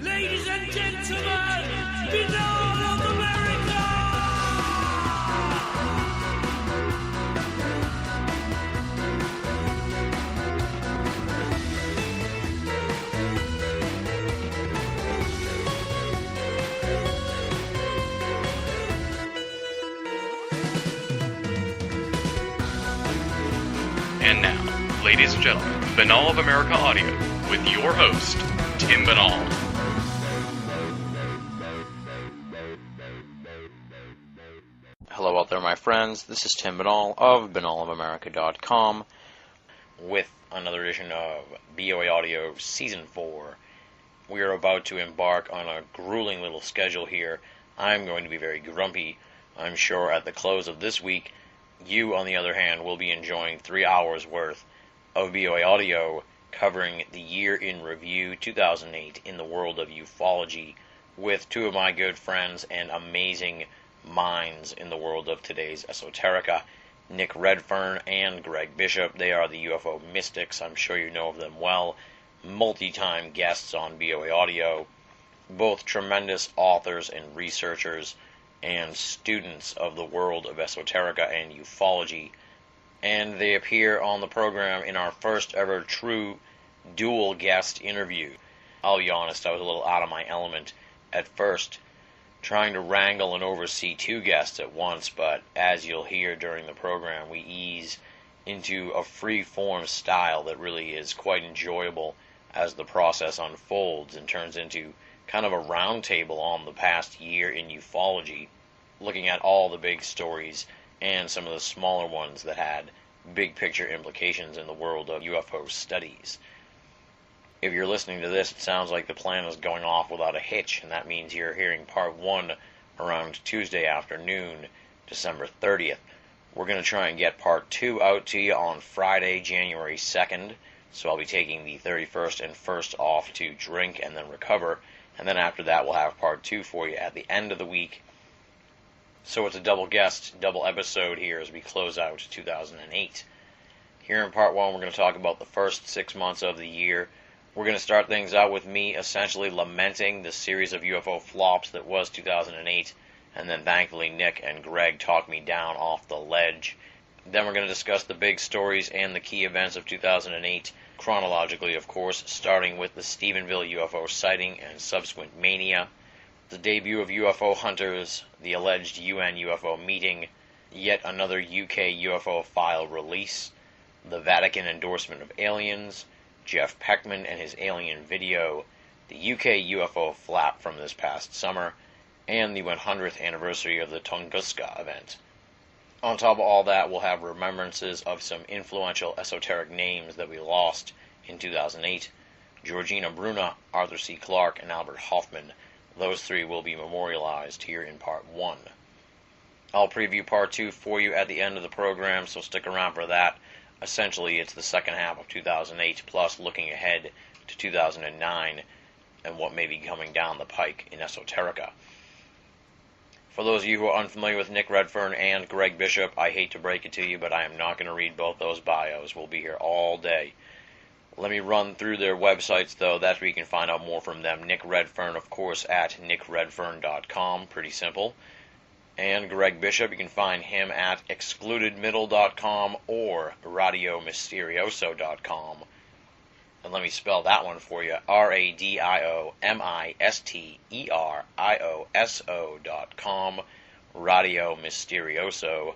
Ladies and gentlemen, Binal of America! And now, ladies and gentlemen, Binal of America Audio with your host, Tim Binal. Hello out there, my friends. This is Tim Binal of BinalofAmerica.com with another edition of BOAA Audio Season 4. We are about to embark on a grueling little schedule here. I'm going to be very grumpy. I'm sure at the close of this week, you, on the other hand, will be enjoying 3 hours worth of BOAA Audio covering the year in review 2008 in the world of ufology with two of my good friends and amazing minds in the world of today's esoterica, Nick Redfern and Greg Bishop. They are the UFO Mystics. I'm sure you know of them well. Multi-time guests on BOAA Audio. Both tremendous authors and researchers and students of the world of esoterica and ufology. And they appear on the program in our first ever true dual guest interview. I'll be honest, I was a little out of my element at first, trying to wrangle and oversee two guests at once, but as you'll hear during the program, we ease into a free-form style that really is quite enjoyable as the process unfolds and turns into kind of a roundtable on the past year in ufology, looking at all the big stories and some of the smaller ones that had big picture implications in the world of UFO studies. If you're listening to this, it sounds like the plan is going off without a hitch, and that means you're hearing part 1 around Tuesday afternoon, December 30th. We're going to try and get part 2 out to you on Friday, January 2nd, so I'll be taking the 31st and 1st off to drink and then recover, and then after that we'll have part 2 for you at the end of the week. So it's a double guest, double episode here as we close out 2008. Here in part 1 we're going to talk about the first 6 months of the year. We're going to start things out with me essentially lamenting the series of UFO flops that was 2008, and then thankfully Nick and Greg talked me down off the ledge. Then we're going to discuss the big stories and the key events of 2008, chronologically of course, starting with the Stephenville UFO sighting and subsequent mania, the debut of UFO hunters, the alleged UN UFO meeting, yet another UK UFO file release, the Vatican endorsement of aliens, Jeff Peckman and his alien video, the UK UFO flap from this past summer, and the 100th anniversary of the Tunguska event. On top of all that, we'll have remembrances of some influential esoteric names that we lost in 2008, Georgina Bruna, Arthur C. Clarke, and Albert Hoffman. Those three will be memorialized here in part 1. I'll preview part 2 for you at the end of the program, so stick around for that. Essentially, it's the second half of 2008, plus looking ahead to 2009 and what may be coming down the pike in esoterica. For those of you who are unfamiliar with Nick Redfern and Greg Bishop, I hate to break it to you, but I am not going to read both those bios. We'll be here all day. Let me run through their websites, though. That's where you can find out more from them. Nick Redfern, of course, at nickredfern.com. Pretty simple. And Greg Bishop, you can find him at excludedmiddle.com or radiomisterioso.com. And let me spell that one for you. radiomisterioso.com. Radio Misterioso.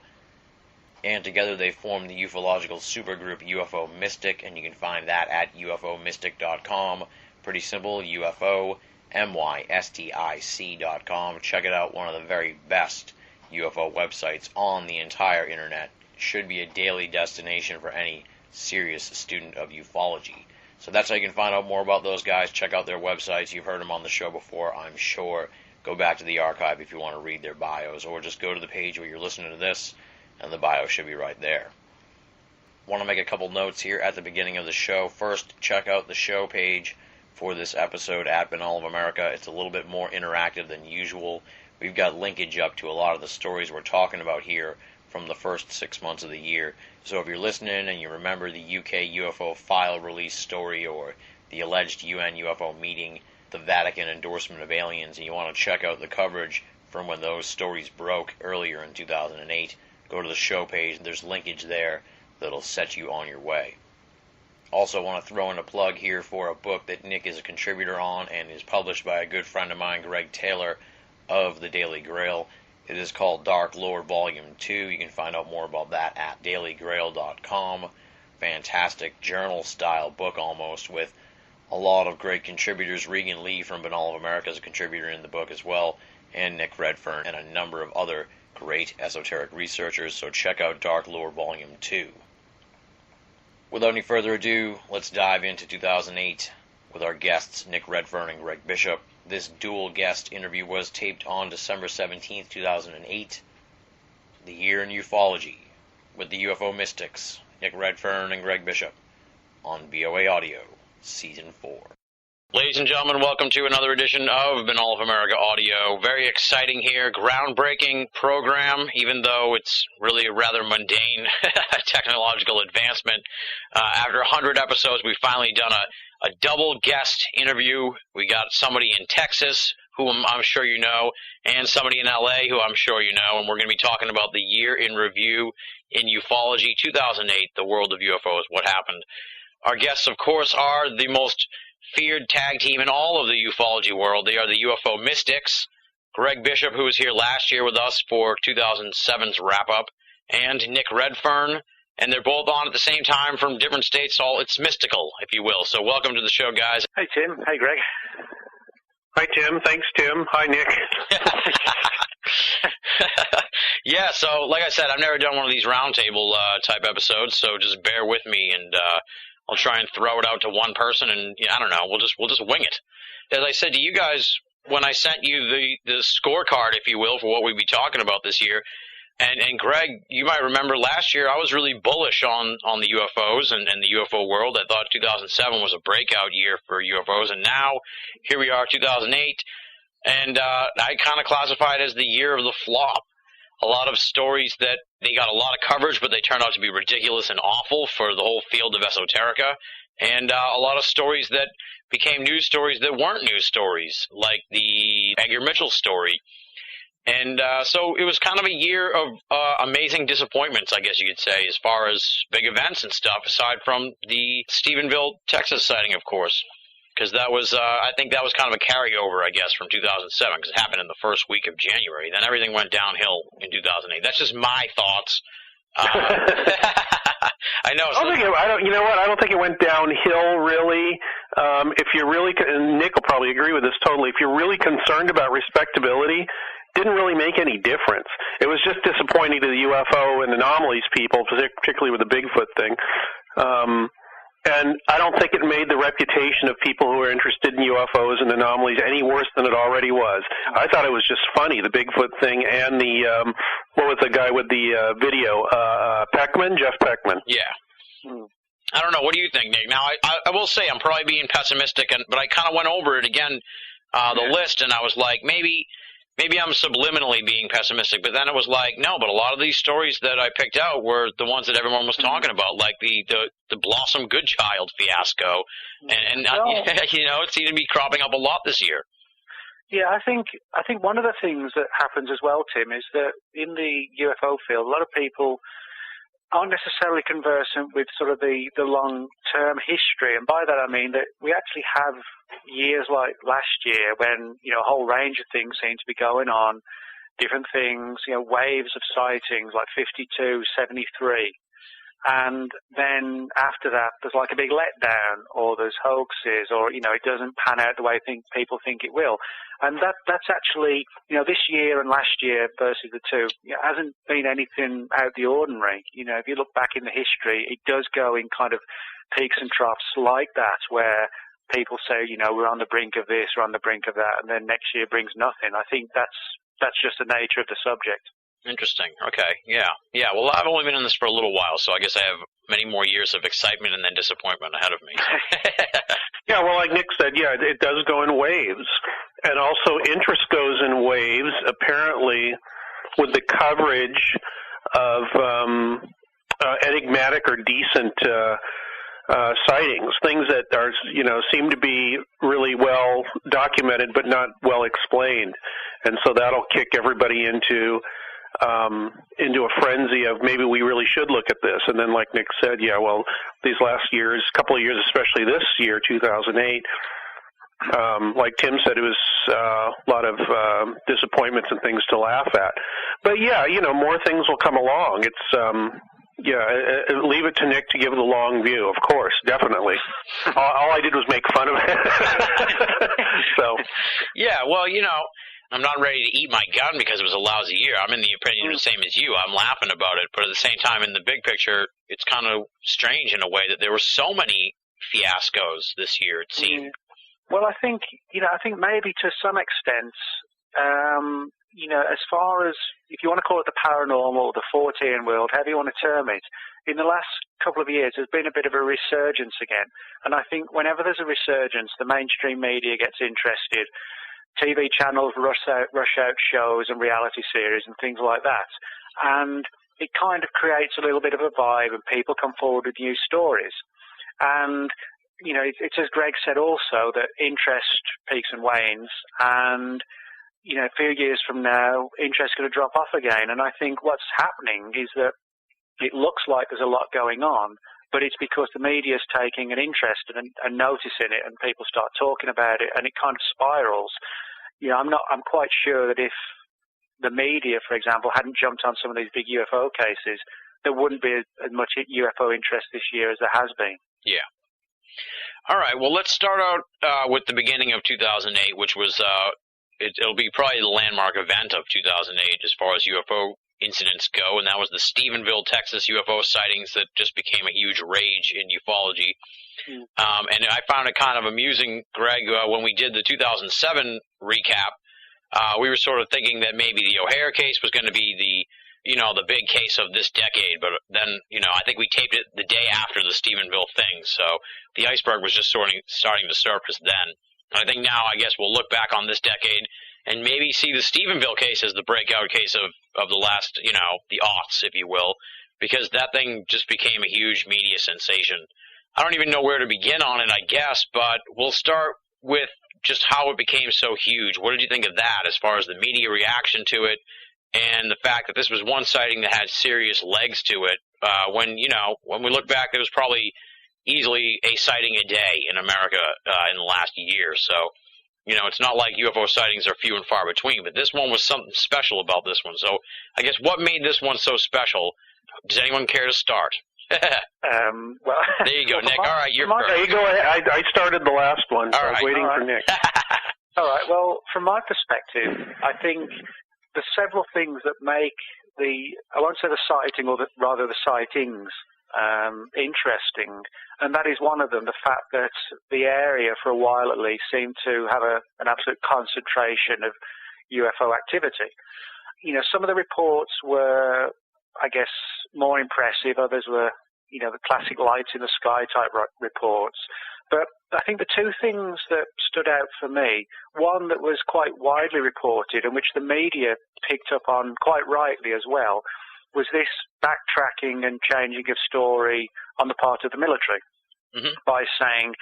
And together they form the ufological supergroup UFO Mystic, and you can find that at ufomystic.com. Pretty simple, UFO mystic.com. Check it out, one of the very best UFO websites on the entire internet. Should be a daily destination for any serious student of ufology. So that's how you can find out more about those guys. Check out their websites. You've heard them on the show before, I'm sure. Go back to the archive if you want to read their bios, or just go to the page where you're listening to this, and the bio should be right there. Want to make a couple notes here at the beginning of the show. First, check out the show page for this episode at Binal of America. It's a little bit more interactive than usual. We've got linkage up to a lot of the stories we're talking about here from the first 6 months of the year. So if you're listening and you remember the UK UFO file release story or the alleged UN UFO meeting, the Vatican endorsement of aliens, and you want to check out the coverage from when those stories broke earlier in 2008, go to the show page, and there's linkage there that'll set you on your way. Also want to throw in a plug here for a book that Nick is a contributor on and is published by a good friend of mine, Greg Taylor, of the Daily Grail. It is called Dark Lord Volume 2. You can find out more about that at dailygrail.com. Fantastic journal-style book almost, with a lot of great contributors. Regan Lee from Banal of America is a contributor in the book as well, and Nick Redfern, and a number of other great esoteric researchers. So check out Dark Lord Volume 2. Without any further ado, let's dive into 2008 with our guests, Nick Redfern and Greg Bishop. This dual guest interview was taped on December 17th, 2008. The Year in Ufology with the UFO Mystics, Nick Redfern and Greg Bishop, on BOA Audio, Season 4. Ladies and gentlemen, welcome to another edition of Banal of America Audio. Very exciting here, groundbreaking program, even though it's really a rather mundane technological advancement. After 100 episodes, we've finally done a double guest interview. We got somebody in Texas, who I'm sure you know, and somebody in LA, who I'm sure you know, and we're going to be talking about the year in review in ufology, 2008, the world of UFOs, what happened. Our guests, of course, are the most feared tag team in all of the ufology world. They are the UFO Mystics, Greg Bishop, who was here last year with us for 2007's wrap-up, and Nick Redfern, and they're both on at the same time from different states, so it's mystical, if you will. So welcome to the show, guys. Hey, Tim. Hey, Greg. Hi, Tim. Thanks, Tim. Hi, Nick. Yeah, so like I said, I've never done one of these roundtable type episodes, so just bear with me, and I'll try and throw it out to one person, and I don't know, we'll just wing it. As I said to you guys when I sent you the scorecard, if you will, for what we'd be talking about this year, and Greg, you might remember last year I was really bullish on the UFOs and the UFO world. I thought 2007 was a breakout year for UFOs, and now here we are, 2008, and I kind of classify it as the year of the flop. A lot of stories that they got a lot of coverage, but they turned out to be ridiculous and awful for the whole field of esoterica, and a lot of stories that became news stories that weren't news stories, like the Edgar Mitchell story. And so it was kind of a year of amazing disappointments, I guess you could say, as far as big events and stuff, aside from the Stephenville, Texas sighting, of course. Because that was, I think that was kind of a carryover, I guess, from 2007, because it happened in the first week of January. Then everything went downhill in 2008. That's just my thoughts. I know. I don't think it went downhill, really. If you're really, and Nick will probably agree with this totally, if you're really concerned about respectability, didn't really make any difference. It was just disappointing to the UFO and anomalies people, particularly with the Bigfoot thing. And I don't think it made the reputation of people who are interested in UFOs and anomalies any worse than it already was. I thought it was just funny, the Bigfoot thing, and the, what was the guy with the video? Jeff Peckman. Yeah. I don't know. What do you think, Nick? Now, I will say I'm probably being pessimistic, but I kind of went over it again, the list, and I was like, maybe I'm subliminally being pessimistic, but then it was like, no, but a lot of these stories that I picked out were the ones that everyone was talking about, like the Blossom Goodchild fiasco, and it seemed to be cropping up a lot this year. Yeah, I think one of the things that happens as well, Tim, is that in the UFO field, a lot of people aren't necessarily conversant with sort of the long-term history, and by that I mean that we actually have years like last year when, a whole range of things seem to be going on, different things, waves of sightings like 52, 73, and then after that there's like a big letdown, or there's hoaxes, or, it doesn't pan out the way people think it will. And that's actually, this year and last year versus the two, hasn't been anything out of the ordinary. If you look back in the history, it does go in kind of peaks and troughs like that, where people say, we're on the brink of this, we're on the brink of that, and then next year brings nothing. I think that's just the nature of the subject. Interesting. Okay. Yeah. Well, I've only been in this for a little while, so I guess I have many more years of excitement and then disappointment ahead of me. Yeah, well, like Nick said, it does go in waves. And also interest goes in waves, apparently, with the coverage of enigmatic or decent sightings, things that are, seem to be really well documented but not well explained, and so that'll kick everybody into a frenzy of maybe we really should look at this. And then, like Nick said, yeah, well, these last years, couple of years, especially this year, 2008, like Tim said, it was a lot of disappointments and things to laugh at. But yeah, more things will come along. It's leave it to Nick to give the long view, of course, definitely. All I did was make fun of it. So. Yeah, well, I'm not ready to eat my gun because it was a lousy year. I'm in the opinion the same as you. I'm laughing about it, but at the same time, in the big picture, it's kind of strange in a way that there were so many fiascos this year, it seemed. Well, I think maybe to some extent, as far as, if you want to call it the paranormal, the 14 world, however you want to term it, in the last couple of years, there's been a bit of a resurgence again. And I think whenever there's a resurgence, the mainstream media gets interested. TV channels rush out shows and reality series and things like that. And it kind of creates a little bit of a vibe, and people come forward with new stories. And, it's as Greg said also, that interest peaks and wanes, and, a few years from now, interest is going to drop off again. And I think what's happening is that it looks like there's a lot going on, but it's because the media is taking an interest and notice in it, and people start talking about it, and it kind of spirals. I'm quite sure that if the media, for example, hadn't jumped on some of these big UFO cases, there wouldn't be as much UFO interest this year as there has been. Yeah. All right, well, let's start out with the beginning of 2008, which was, it'll be probably the landmark event of 2008 as far as UFO incidents go, and that was the Stephenville, Texas UFO sightings that just became a huge rage in ufology. And I found it kind of amusing, Greg, when we did the 2007 recap, we were sort of thinking that maybe the O'Hare case was going to be the big case of this decade, but then, I think we taped it the day after the Stephenville thing, so the iceberg was just starting to surface then. And I think now, I guess, we'll look back on this decade and maybe see the Stephenville case as the breakout case of the last, the aughts, if you will, because that thing just became a huge media sensation. I don't even know where to begin on it, I guess, but we'll start with just how it became so huge. What did you think of that as far as the media reaction to it and the fact that this was one sighting that had serious legs to it? When we look back, there was probably easily a sighting a day in America in the last year. So, it's not like UFO sightings are few and far between, but this one was something special about this one. So I guess what made this one so special? Does anyone care to start? Well, there you go, Nick. All right, you're first. There you go ahead. I started the last one, so I was waiting for Nick. All right, well, from my perspective, I think there's several things that make I won't say the sighting, or rather the sightings, interesting, and that is one of them, the fact that the area, for a while at least, seemed to have an absolute concentration of UFO activity. Some of the reports were, I guess, more impressive. Others were, the classic lights in the sky type reports. But I think the two things that stood out for me, one that was quite widely reported and which the media picked up on quite rightly as well, was this backtracking and changing of story on the part of the military by saying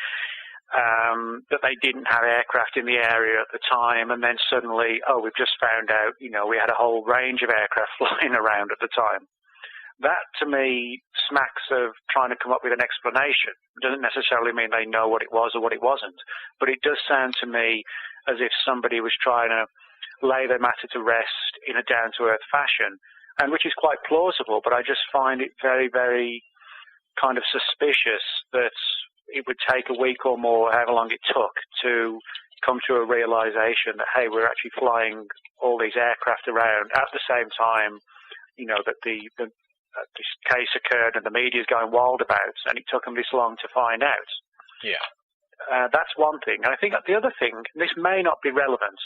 that they didn't have aircraft in the area at the time, and then suddenly, we've just found out, we had a whole range of aircraft flying around at the time. That, to me, smacks of trying to come up with an explanation. It doesn't necessarily mean they know what it was or what it wasn't, but it does sound to me as if somebody was trying to lay their matter to rest in a down-to-earth fashion, and which is quite plausible, but I just find it very, very kind of suspicious that it would take a week or more, however long it took, to come to a realization that, hey, we're actually flying all these aircraft around at the same time, that this case occurred and the media's going wild about, and it took them this long to find out. Yeah. That's one thing. And I think that the other thing, this may not be relevant,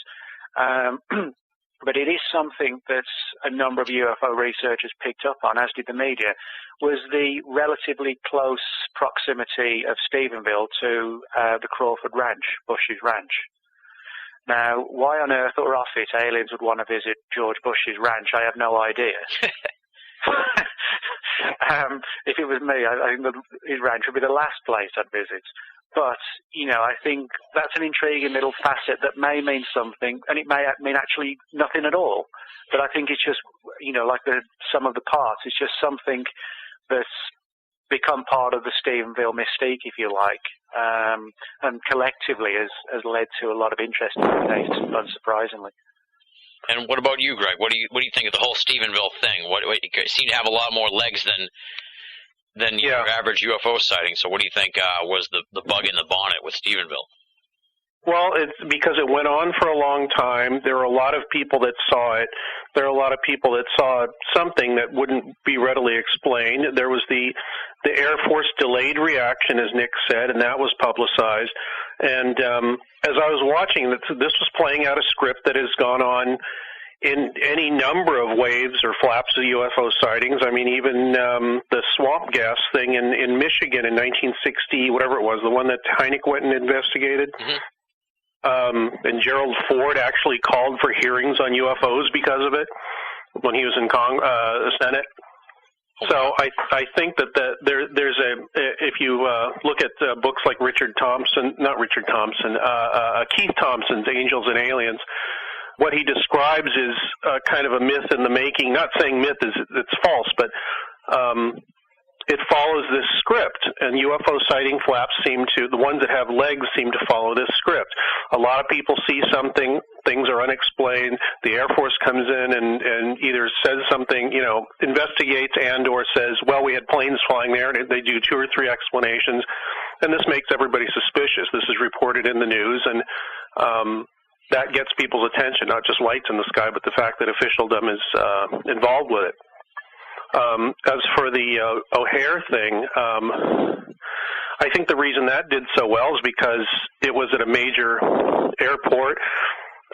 but it is something that a number of UFO researchers picked up on, as did the media, was the relatively close proximity of Stephenville to the Crawford Ranch, Bush's ranch. Now, why on earth or off it aliens would want to visit George Bush's ranch, I have no idea. If it was me, I think his ranch would be the last place I'd visit. But, I think that's an intriguing little facet that may mean something, and it may mean actually nothing at all. But I think it's just, like the sum of the parts. It's just something that's become part of the Stephenville mystique, if you like, and collectively has led to a lot of interest in the case, unsurprisingly. And what about you, Greg? What do you think of the whole Stephenville thing? It seemed to have a lot more legs than your average UFO sighting. So what do you think was the bug in the bonnet with Stephenville? Well, it's because it went on for a long time. There were a lot of people that saw it. There are a lot of people that saw something that wouldn't be readily explained. There was the Air Force delayed reaction, as Nick said, and that was publicized. And as I was watching, this was playing out a script that has gone on in any number of waves or flaps of UFO sightings. I mean, even the swamp gas thing in Michigan in 1960, whatever it was, the one that Hynek went and investigated. Mm-hmm. And Gerald Ford actually called for hearings on UFOs because of it when he was in the Senate. So I think that there's if you look at books like Keith Thompson's Angels and Aliens, what he describes is kind of a myth in the making. Not saying myth is it's false, but it follows this script, and UFO sighting flaps the ones that have legs seem to follow this script. A lot of people see something, things are unexplained, the Air Force comes in and either says something, investigates and or says, well, we had planes flying there, and they do 2 or 3 explanations, and this makes everybody suspicious. This is reported in the news, and that gets people's attention, not just lights in the sky, but the fact that officialdom is involved with it. As for the O'Hare thing, I think the reason that did so well is because it was at a major airport.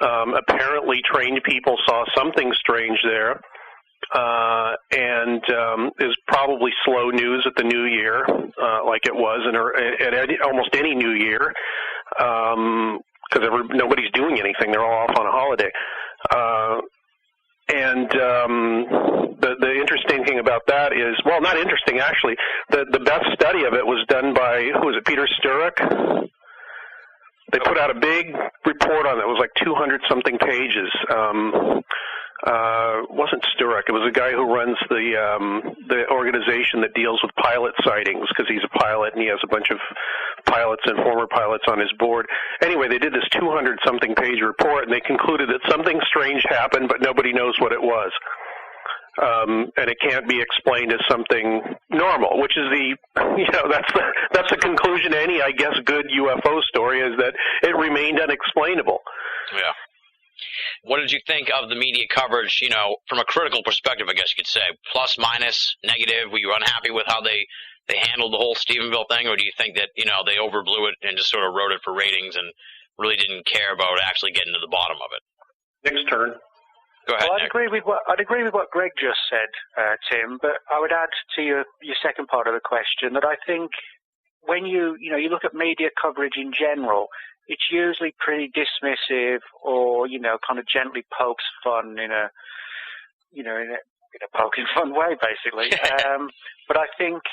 Apparently trained people saw something strange there, and is probably slow news at the New Year, like it was at almost any New Year, because nobody's doing anything. They're all off on a holiday. And the interesting thing about that is, well, not interesting actually. The best study of it was done by Peter Sturrock. They put out a big report on it. It was like 200-something pages. Wasn't Sturrock. It was a guy who runs the organization that deals with pilot sightings, because he's a pilot and he has a bunch of pilots and former pilots on his board. Anyway, they did this 200-something page report, and they concluded that something strange happened, but nobody knows what it was. And it can't be explained as something normal, which is that's the conclusion to any, I guess, good UFO story, is that it remained unexplainable. Yeah. What did you think of the media coverage, from a critical perspective, I guess you could say? Plus, minus, negative? Were you unhappy with how they handled the whole Stephenville thing, or do you think that, they overblew it and just sort of wrote it for ratings and really didn't care about actually getting to the bottom of it? Nick's turn. Go ahead, well, Nick. I'd agree with what Greg just said, Tim, but I would add to your second part of the question that I think when you look at media coverage in general, it's usually pretty dismissive or, kind of gently pokes fun in a poking fun way, basically. But I think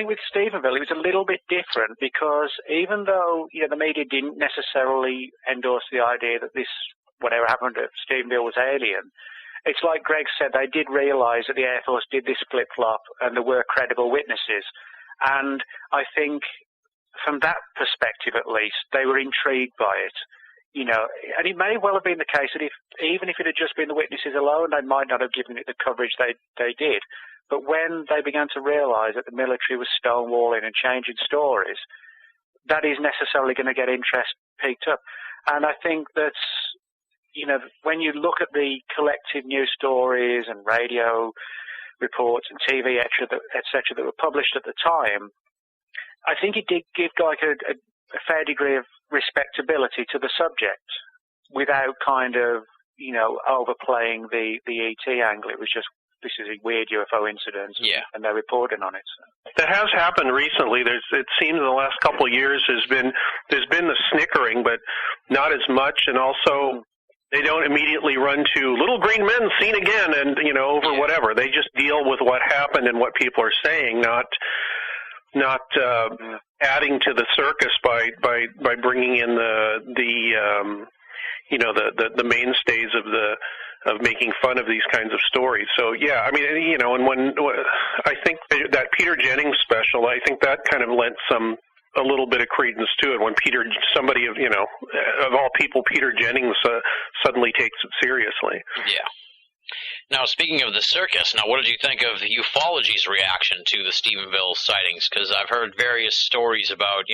with Stephenville, it was a little bit different, because even though, the media didn't necessarily endorse the idea that this, whatever happened at Stephenville, was alien, it's like Greg said, they did realize that the Air Force did this flip-flop and there were credible witnesses. And I think from that perspective, at least, they were intrigued by it. And it may well have been the case that even if it had just been the witnesses alone, they might not have given it the coverage they did. But when they began to realize that the military was stonewalling and changing stories, that is necessarily going to get interest picked up. And I think that's, when you look at the collective news stories and radio reports and TV, et cetera, that were published at the time, I think it did give like a fair degree of respectability to the subject without kind of, overplaying the ET angle. It was just, this is a weird UFO incident, and they're reporting on it. So. That has happened recently. It seems in the last couple of years there's been the snickering, but not as much, and also they don't immediately run to little green men seen again and, over whatever. They just deal with what happened and what people are saying, not not adding to the circus by bringing in the mainstays of making fun of these kinds of stories. So yeah, I mean, and when I think that Peter Jennings special, I think that kind of lent a little bit of credence to it when somebody of all people, Peter Jennings suddenly takes it seriously. Yeah. Now, speaking of the circus, what did you think of ufology's reaction to the Stephenville sightings? Because I've heard various stories about,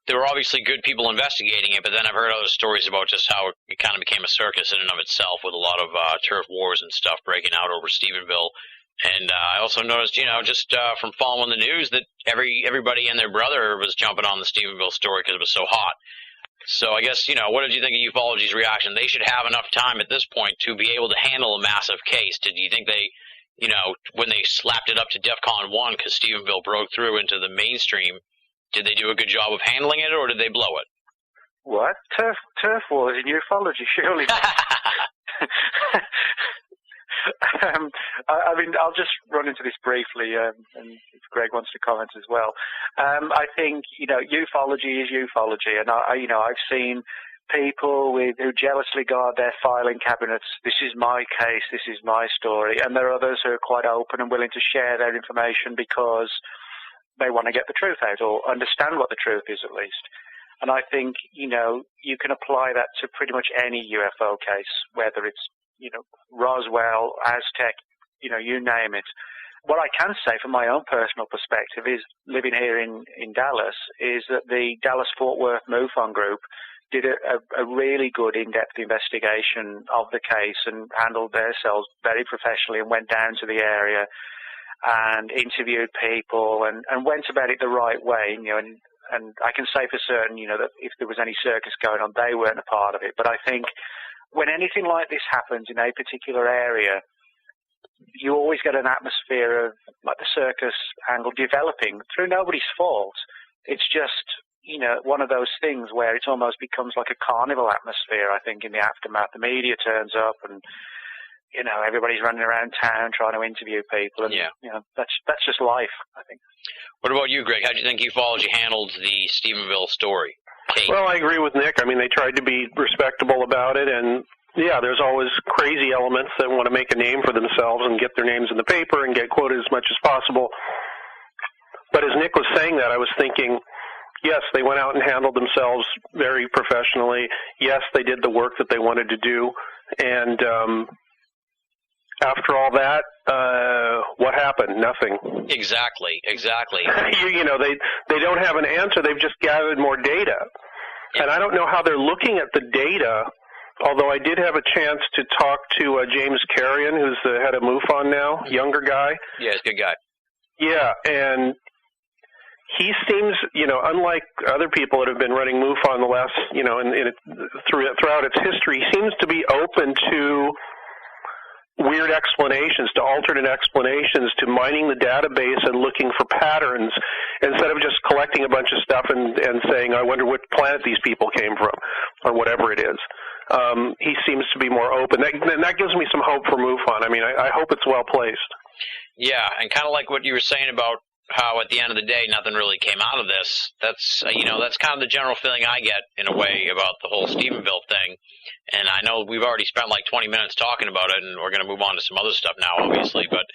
there were obviously good people investigating it, but then I've heard other stories about just how it kind of became a circus in and of itself with a lot of turf wars and stuff breaking out over Stephenville. And I also noticed, just from following the news that everybody and their brother was jumping on the Stephenville story because it was so hot. So I guess, what did you think of ufology's reaction? They should have enough time at this point to be able to handle a massive case. Do you think they, when they slapped it up to DEFCON 1 because Stephenville broke through into the mainstream, did they do a good job of handling it, or did they blow it? What? Turf wars in ufology, surely. I mean, I'll just run into this briefly, and if Greg wants to comment as well. I think, ufology is ufology, and I've seen people who jealously guard their filing cabinets. This is my case, this is my story, and there are others who are quite open and willing to share their information because they want to get the truth out or understand what the truth is at least. And I think, you can apply that to pretty much any UFO case, whether it's Roswell, Aztec, you name it. What I can say from my own personal perspective is, living here in Dallas, is that the Dallas-Fort Worth MUFON group did a really good in-depth investigation of the case and handled themselves very professionally and went down to the area and interviewed people and went about it the right way, and I can say for certain, that if there was any circus going on, they weren't a part of it. But I think when anything like this happens in a particular area, you always get an atmosphere of, like, the circus angle developing through nobody's fault. It's just, one of those things where it almost becomes like a carnival atmosphere, I think, in the aftermath. The media turns up and, everybody's running around town trying to interview people. And, that's just life, I think. What about you, Greg? How do you think ufology handled the Stephenville story? Kate? Well, I agree with Nick. I mean, they tried to be respectable about it, and yeah, there's always crazy elements that want to make a name for themselves and get their names in the paper and get quoted as much as possible. But as Nick was saying that, I was thinking, yes, they went out and handled themselves very professionally. Yes, they did the work that they wanted to do, and after all that, what happened? Nothing. Exactly. They don't have an answer. They've just gathered more data. Yeah. And I don't know how they're looking at the data, although I did have a chance to talk to James Carrion, who's the head of MUFON now, younger guy. Yeah, he's a good guy. Yeah, and he seems, unlike other people that have been running MUFON the last, throughout its history, he seems to be open to weird explanations, to alternate explanations, to mining the database and looking for patterns instead of just collecting a bunch of stuff and saying, I wonder what planet these people came from, or whatever it is. He seems to be more open. That gives me some hope for MUFON. I mean, I hope it's well placed. Yeah, and kind of like what you were saying about how at the end of the day nothing really came out of this. That's that's kind of the general feeling I get in a way about the whole Stephenville thing. And I know we've already spent like 20 minutes talking about it, and we're going to move on to some other stuff now, obviously. But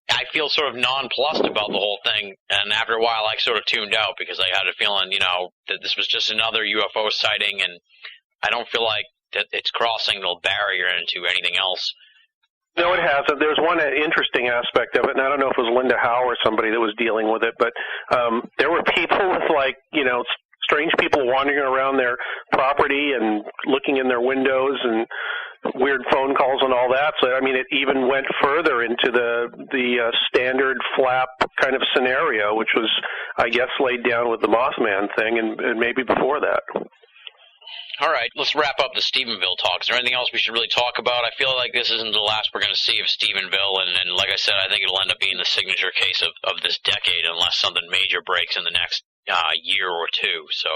I feel sort of nonplussed about the whole thing, and after a while I sort of tuned out because I had a feeling, that this was just another UFO sighting, and I don't feel like that it's crossing the barrier into anything else. No, it hasn't. There's one interesting aspect of it, and I don't know if it was Linda Howe or somebody that was dealing with it, but there were people with, strange people wandering around their property and looking in their windows and weird phone calls and all that. So, I mean, it even went further into the standard flap kind of scenario, which was, I guess, laid down with the Mothman thing and maybe before that. All right, let's wrap up the Stephenville talk. Is there anything else we should really talk about? I feel like this isn't the last we're going to see of Stephenville, and like I said, I think it'll end up being the signature case of this decade unless something major breaks in the next year or two. So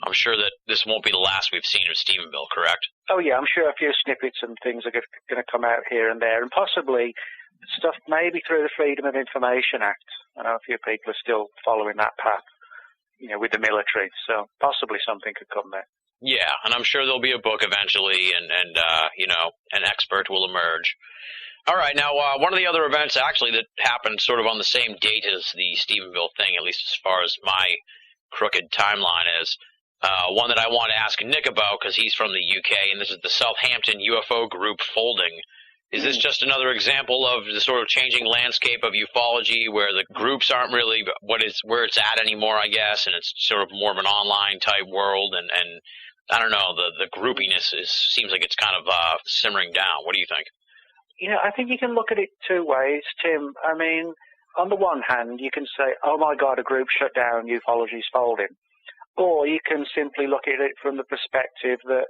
I'm sure that this won't be the last we've seen of Stephenville, correct? Oh, yeah, I'm sure a few snippets and things are going to come out here and there, and possibly stuff maybe through the Freedom of Information Act. I know a few people are still following that path, with the military, so possibly something could come there. Yeah, and I'm sure there'll be a book eventually, and an expert will emerge. All right, now, one of the other events, actually, that happened sort of on the same date as the Stephenville thing, at least as far as my crooked timeline is, one that I want to ask Nick about, because he's from the UK, and this is the Southampton UFO group folding. Is this just another example of the sort of changing landscape of ufology, where the groups aren't really where it's at anymore, I guess, and it's sort of more of an online-type world, and I don't know, the groupiness seems like it's kind of simmering down. What do you think? I think you can look at it two ways, Tim. I mean, on the one hand, you can say, oh my God, a group shut down, ufology's folding. Or you can simply look at it from the perspective that,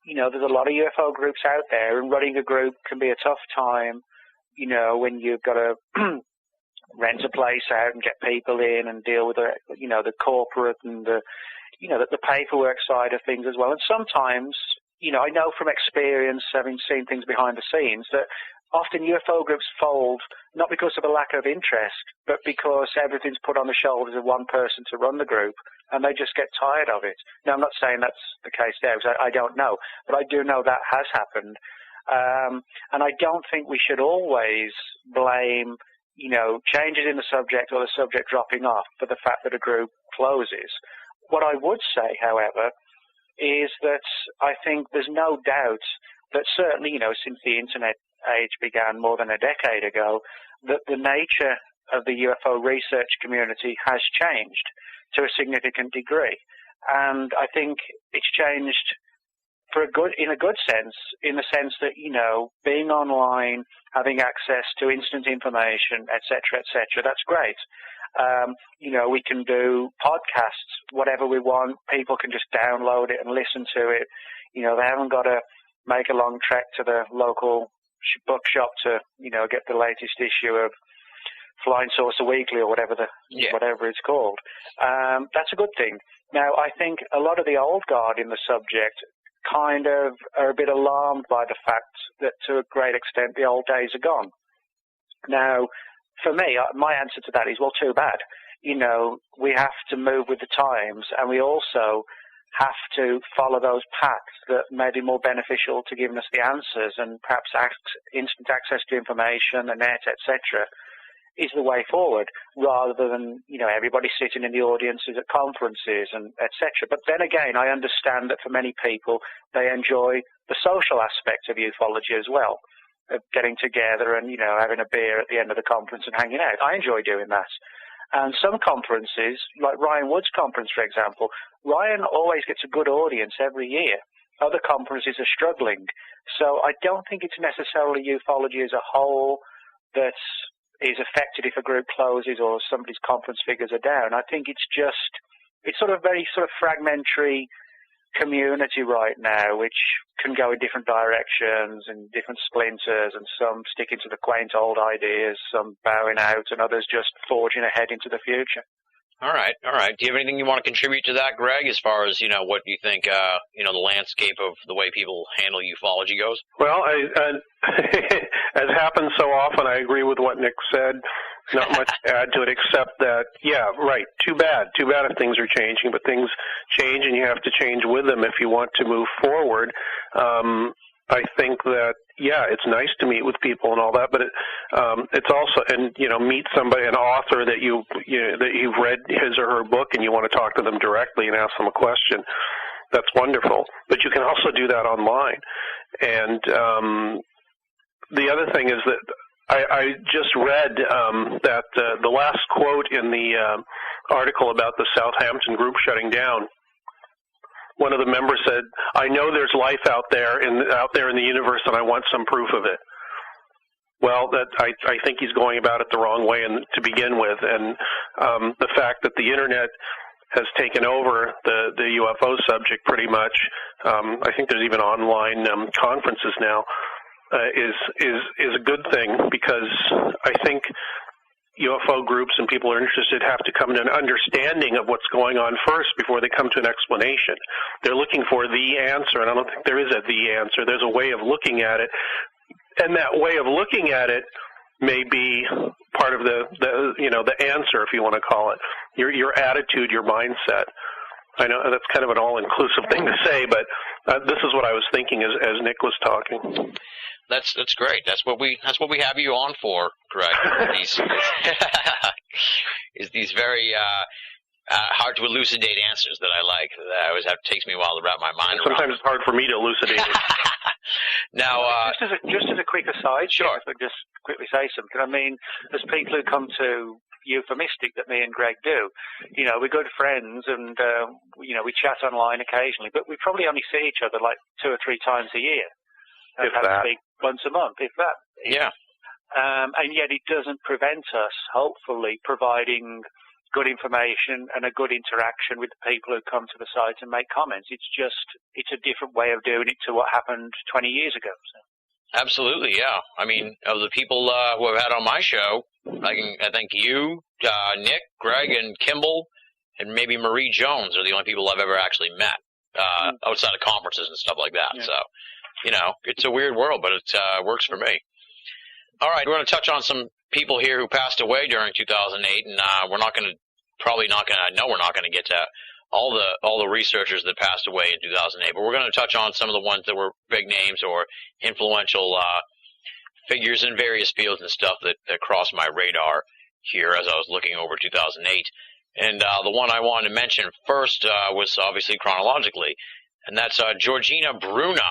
there's a lot of UFO groups out there, and running a group can be a tough time, when you've got to rent a place out and get people in and deal with the corporate and the paperwork side of things as well. And sometimes, I know from experience, having seen things behind the scenes, that often UFO groups fold not because of a lack of interest, but because everything's put on the shoulders of one person to run the group, and they just get tired of it. Now, I'm not saying that's the case there, because I don't know, but I do know that has happened. And I don't think we should always blame, changes in the subject or the subject dropping off for the fact that a group closes. What I would say, however, is that I think there's no doubt that certainly, since the internet age began more than a decade ago, that the nature of the UFO research community has changed to a significant degree. And I think it's changed in a good sense, in the sense that, being online, having access to instant information, et cetera, that's great. We can do podcasts, whatever we want. People can just download it and listen to it. They haven't got to make a long trek to the local bookshop to, get the latest issue of Flying Saucer Weekly or whatever it's called. That's a good thing. Now, I think a lot of the old guard in the subject kind of are a bit alarmed by the fact that to a great extent the old days are gone. Now, for me, my answer to that is, well, too bad. We have to move with the times, and we also have to follow those paths that may be more beneficial to giving us the answers, and perhaps instant access to information, the net, etc., is the way forward, rather than, everybody sitting in the audiences at conferences and etc. But then again, I understand that for many people, they enjoy the social aspect of ufology as well, of getting together and, having a beer at the end of the conference and hanging out. I enjoy doing that. And some conferences, like Ryan Wood's conference, for example, Ryan always gets a good audience every year. Other conferences are struggling. So I don't think it's necessarily ufology as a whole that is affected if a group closes or somebody's conference figures are down. I think it's sort of very sort of fragmentary community right now, which can go in different directions and different splinters, and some sticking to the quaint old ideas, some bowing out, and others just forging ahead into the future. All right. Do you have anything you want to contribute to that, Greg, as far as, what you think, the landscape of the way people handle ufology goes? Well, as happens so often, I agree with what Nick said. Not much to add to it except that, yeah, right, too bad if things are changing, but things change and you have to change with them if you want to move forward. I think that, yeah, it's nice to meet with people and all that, but it's also, and meet somebody, an author that that you've read his or her book and you want to talk to them directly and ask them a question. That's wonderful. But you can also do that online. And the other thing is that I just read that the last quote in the article about the Southampton group shutting down, one of the members said, "I know there's life out there in the universe, and I want some proof of it." Well, I think he's going about it the wrong way to begin with, and the fact that the internet has taken over the UFO subject pretty much. I think there's even online conferences now. Is a good thing, because I think UFO groups and people who are interested have to come to an understanding of what's going on first before they come to an explanation. They're looking for the answer, and I don't think there is the answer. There's a way of looking at it, and that way of looking at it may be part of the answer, if you want to call it. Your attitude, your mindset. I know that's kind of an all-inclusive thing to say, but this is what I was thinking as Nick was talking. That's great. That's what we have you on for, Greg. These very hard to elucidate answers that I like. That always takes me a while to wrap my mind around. Sometimes it's hard for me to elucidate it. Now, just as a quick aside, sure. If I could just quickly say something. I mean, there's people who come to UFO Mystic that me and Greg do. We're good friends, and we chat online occasionally, but we probably only see each other like 2 or 3 times a year. If that. Speak once a month, if that. Yeah. And yet it doesn't prevent us, hopefully, providing good information and a good interaction with the people who come to the site and make comments. It's a different way of doing it to what happened 20 years ago. So. Absolutely, yeah. I mean, of the people who I've had on my show, I think you, Nick, Greg, and Kimball, and maybe Marie Jones are the only people I've ever actually met outside of conferences and stuff like that. Yeah. So, it's a weird world, but it works for me. All right, we're going to touch on some people here who passed away during 2008, and we're not going to get to all the researchers that passed away in 2008, but we're going to touch on some of the ones that were big names or influential figures in various fields and stuff that crossed my radar here as I was looking over 2008. And the one I wanted to mention first was obviously chronologically, and that's Georgina Bruna.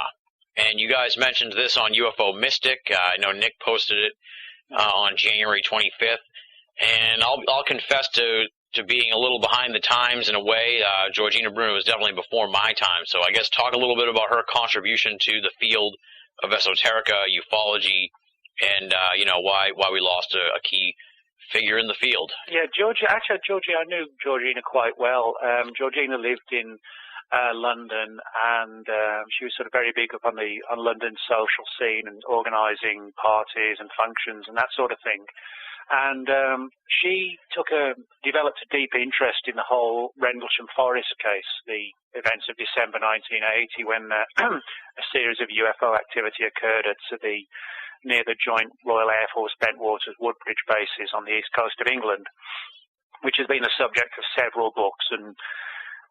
And you guys mentioned this on UFO Mystic. I know Nick posted it on January 25th. And I'll confess to being a little behind the times in a way. Georgina Bruna was definitely before my time. So I guess talk a little bit about her contribution to the field of esoterica, ufology, and why we lost a key figure in the field. Yeah, Georgina, I knew Georgina quite well. Georgina lived in London, and she was sort of very big up on London's social scene and organising parties and functions and that sort of thing. And she developed a deep interest in the whole Rendlesham Forest case, the events of December 1980, when a series of UFO activity occurred near the joint Royal Air Force Bentwaters Woodbridge bases on the east coast of England, which has been the subject of several books, and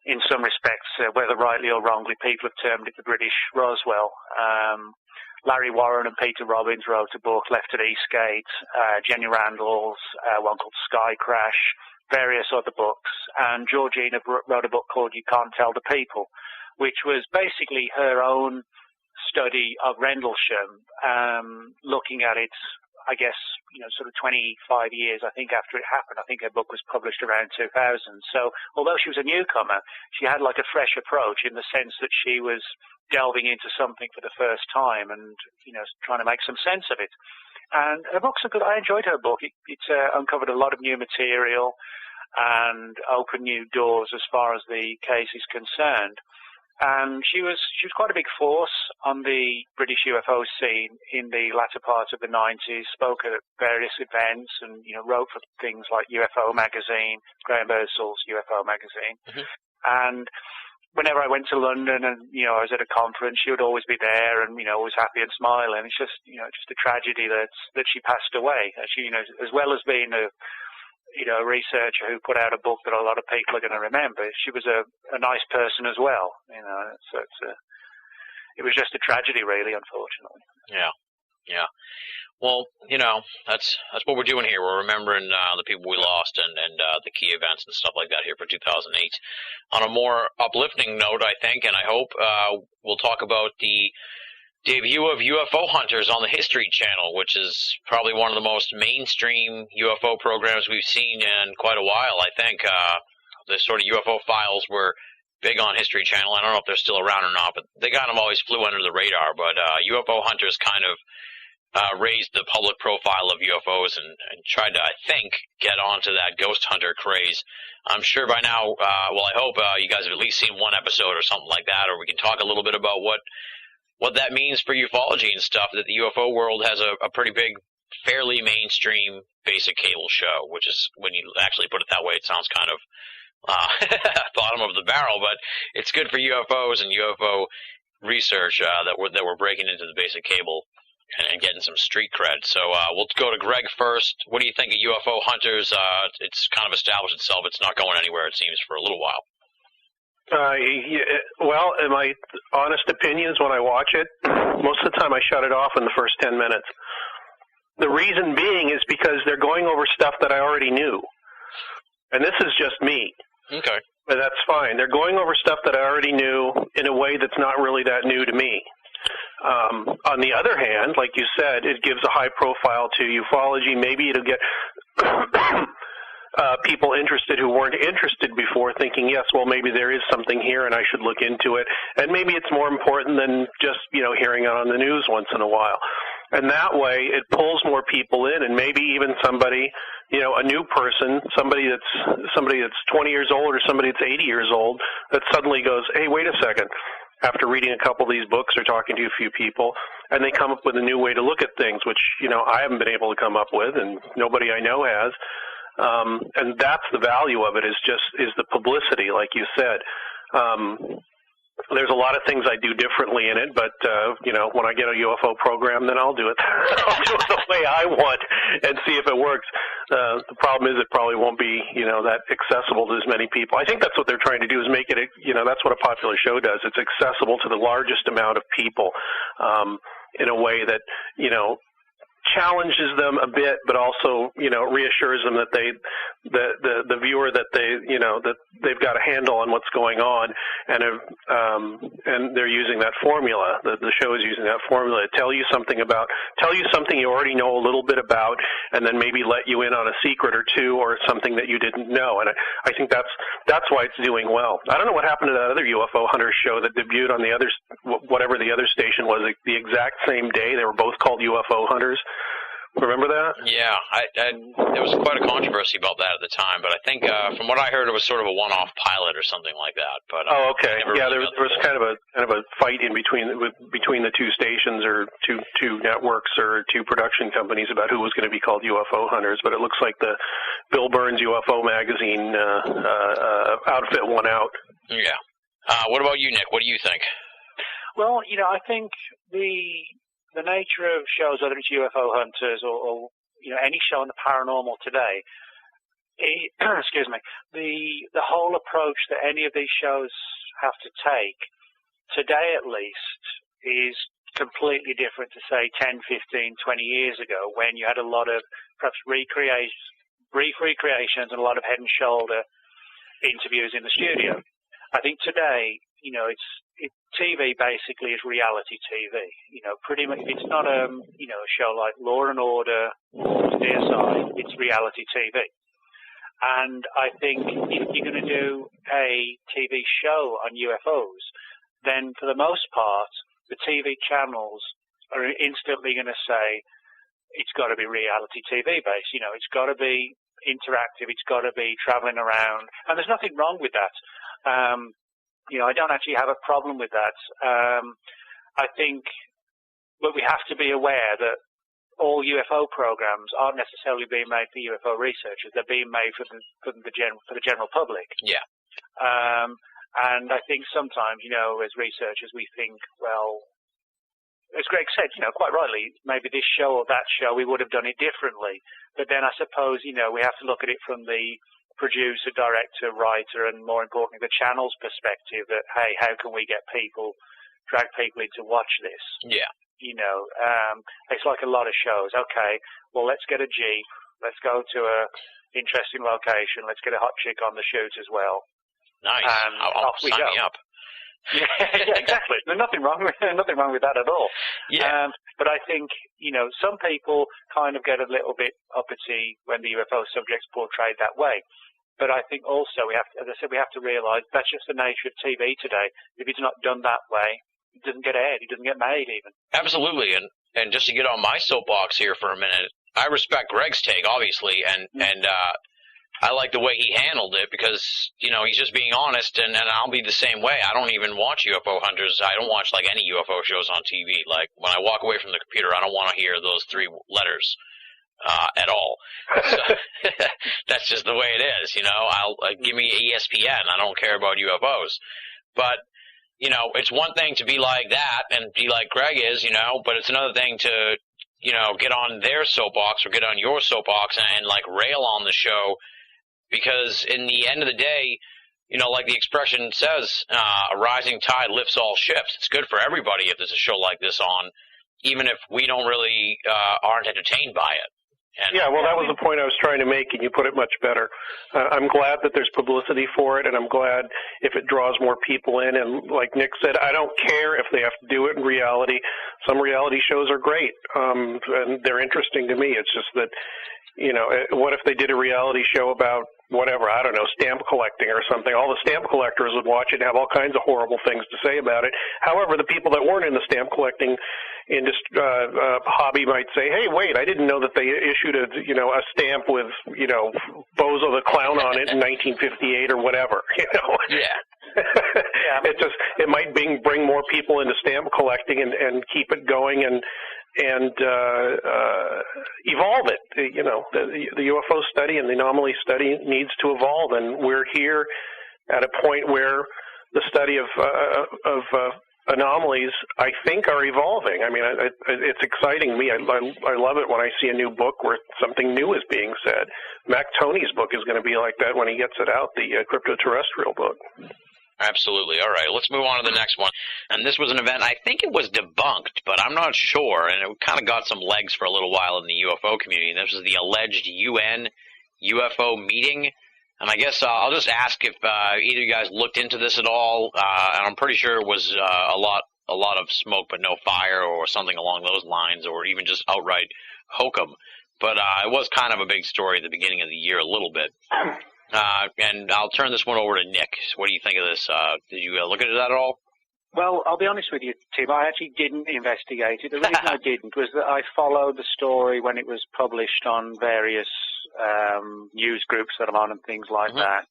in some respects, whether rightly or wrongly, people have termed it the British Roswell. Larry Warren and Peter Robbins wrote a book, Left at Eastgate, Jenny Randall's one called Sky Crash, various other books, and Georgina wrote a book called You Can't Tell the People, which was basically her own study of Rendlesham, looking at it, I guess, sort of 25 years, I think, after it happened. I think her book was published around 2000. So although she was a newcomer, she had like a fresh approach in the sense that she was delving into something for the first time and, trying to make some sense of it. And her books are good. I enjoyed her book. It's uncovered a lot of new material and opened new doors as far as the case is concerned. And she was quite a big force on the British UFO scene in the latter part of the 90s, spoke at various events and, wrote for things like UFO Magazine, Graham Birdsall's UFO Magazine. Mm-hmm. And whenever I went to London and, I was at a conference, she would always be there and, always happy and smiling. It's just, just a tragedy that she passed away. She, as well as being a researcher who put out a book that a lot of people are going to remember, she was a nice person as well. So it was just a tragedy, really, unfortunately. Yeah. Well, that's what we're doing here. We're remembering the people we lost and the key events and stuff like that here for 2008. On a more uplifting note, I think, and I hope, we'll talk about the debut of UFO Hunters on the History Channel, which is probably one of the most mainstream UFO programs we've seen in quite a while. I think the sort of UFO files were big on History Channel. I don't know if they're still around or not, but they kind of always flew under the radar. But UFO Hunters kind of raised the public profile of UFOs and tried to, I think, get onto that ghost hunter craze. I'm sure by now, I hope you guys have at least seen one episode or something like that, or we can talk a little bit about what that means for ufology and stuff, that the UFO world has a pretty big, fairly mainstream basic cable show, which is, when you actually put it that way, it sounds kind of bottom of the barrel, but it's good for UFOs and UFO research that we're breaking into the basic cable and getting some street cred. So we'll go to Greg first. What do you think of UFO hunters? It's kind of established itself. It's not going anywhere, it seems, for a little while. Well, in my honest opinion is when I watch it, most of the time I shut it off in the first 10 minutes. The reason being is because they're going over stuff that I already knew. And this is just me. Okay. But that's fine. They're going over stuff that I already knew in a way that's not really that new to me. On the other hand, like you said, it gives a high profile to ufology. Maybe it'll get people interested who weren't interested before, thinking, yes, well, maybe there is something here and I should look into it. And maybe it's more important than just, hearing it on the news once in a while. And that way it pulls more people in, and maybe even somebody, a new person, somebody that's 20 years old or somebody that's 80 years old that suddenly goes, hey, wait a second, after reading a couple of these books or talking to a few people, and they come up with a new way to look at things, which, I haven't been able to come up with, and nobody I know has. And that's the value of it, is the publicity, like you said. There's a lot of things I do differently in it, but, when I get a UFO program, then I'll do it. I'll do it the way I want and see if it works. The problem is it probably won't be, that accessible to as many people. I think that's what they're trying to do, is make it, that's what a popular show does. It's accessible to the largest amount of people, in a way that, challenges them a bit, but also, reassures them that the viewer, that that they've got a handle on what's going on, and they're using that formula. The show is using that formula to tell you something you already know a little bit about, and then maybe let you in on a secret or two, or something that you didn't know. And I think that's why it's doing well. I don't know what happened to that other UFO Hunters show that debuted on the other, whatever the other station was, the exact same day. They were both called UFO Hunters. Remember that? Yeah, there was quite a controversy about that at the time, but I think from what I heard, it was sort of a one-off pilot or something like that. But okay, yeah, there was kind of a fight in between the two stations, or two networks, or two production companies, about who was going to be called UFO Hunters. But it looks like the Bill Burns UFO magazine outfit won out. Yeah. What about you, Nick? What do you think? Well, I think the nature of shows, whether it's UFO Hunters or any show on the paranormal today, excuse me, the whole approach that any of these shows have to take today, at least, is completely different to, say, 10, 15, 20 years ago, when you had a lot of perhaps brief recreations and a lot of head and shoulder interviews in the studio. I think today, TV basically is reality TV. Pretty much, it's not a show like Law and Order or CSI. It's reality TV. And I think if you're going to do a TV show on UFOs, then for the most part, the TV channels are instantly going to say it's got to be reality TV based. It's got to be interactive. It's got to be traveling around. And there's nothing wrong with that. I don't actually have a problem with that. I think, but we have to be aware that all UFO programs aren't necessarily being made for UFO researchers. They're being made for the general public. Yeah. And I think sometimes, as researchers, we think, well, as Greg said, quite rightly, maybe this show or that show, we would have done it differently. But then I suppose, we have to look at it from the producer, director, writer, and more importantly, the channel's perspective that, hey, how can we drag people in to watch this? Yeah. It's like a lot of shows. Okay, well, let's get a Jeep. Let's go to a interesting location. Let's get a hot chick on the shoot as well. Nice. And I'll sign me up. Yeah, exactly. There's nothing wrong with that at all. Yeah. But I think, some people kind of get a little bit uppity when the UFO subject's portrayed that way. But I think also we have to realise that's just the nature of TV today. If it's not done that way, it doesn't get aired. It doesn't get made even. Absolutely. And just to get on my soapbox here for a minute, I respect Greg's take, obviously, and I like the way he handled it, because, he's just being honest, and I'll be the same way. I don't even watch UFO Hunters. I don't watch, like, any UFO shows on TV. Like, when I walk away from the computer, I don't want to hear those three letters at all. So, that's just the way it is, I'll give me ESPN. I don't care about UFOs. But it's one thing to be like that and be like Greg is, but it's another thing to, get on their soapbox or get on your soapbox and like rail on the show, because in the end of the day, like the expression says, a rising tide lifts all ships. It's good for everybody if there's a show like this on, even if we don't really aren't entertained by it. And, yeah, well, that was the point I was trying to make, and you put it much better. I'm glad that there's publicity for it, and I'm glad if it draws more people in. And like Nick said, I don't care if they have to do it in reality. Some reality shows are great, and they're interesting to me. It's just that, what if they did a reality show about whatever, I don't know, stamp collecting or something? All the stamp collectors would watch it and have all kinds of horrible things to say about it. However, the people that weren't in the stamp collecting hobby might say, hey, wait, I didn't know that they issued a stamp with, Bozo the Clown on it in 1958 or whatever, Yeah. It might bring more people into stamp collecting and keep it going and evolve it. The UFO study and the anomaly study needs to evolve, and we're here at a point where the study of anomalies, I think, are evolving. I mean, it's exciting to me. I love it when I see a new book where something new is being said. Mac Toney's book is going to be like that when he gets it out, the crypto-terrestrial book. Absolutely. All right, let's move on to the next one. And this was an event, I think it was debunked, but I'm not sure, and it kind of got some legs for a little while in the UFO community. And this was the alleged UN UFO meeting. And I guess I'll just ask if either of you guys looked into this at all. And I'm pretty sure it was a lot of smoke but no fire, or something along those lines, or even just outright hokum. But it was kind of a big story at the beginning of the year, a little bit. And I'll turn this one over to Nick. What do you think of this? Did you look at it at all? Well, I'll be honest with you, Tim. I actually didn't investigate it. The reason I didn't was that I followed the story when it was published on various news groups that I'm on and things like that.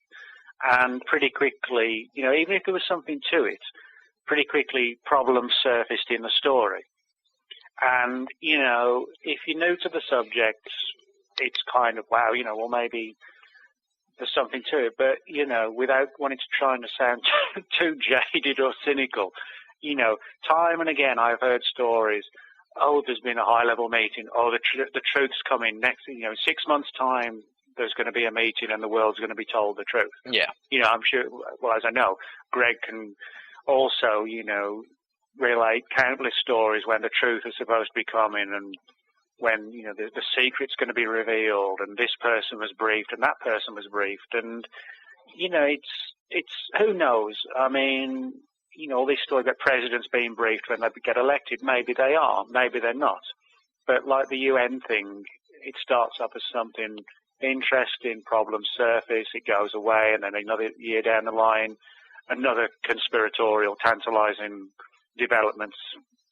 And pretty quickly, even if there was something to it, pretty quickly problems surfaced in the story. And, if you're new to the subject, it's kind of, wow, well, maybe there's something to it, but, without wanting to try and sound too jaded or cynical, time and again I've heard stories, there's been a high-level meeting, the truth's coming next, 6 months' time there's going to be a meeting and the world's going to be told the truth. Yeah. I'm sure, well, as I know, Greg can also, relate countless stories when the truth is supposed to be coming and when, the secret's going to be revealed and this person was briefed and that person was briefed. And, it's who knows? I mean, all these stories about presidents being briefed when they get elected, maybe they are, maybe they're not. But like the UN thing, it starts up as something interesting, problems surface, it goes away, and then another year down the line, another conspiratorial, tantalizing developments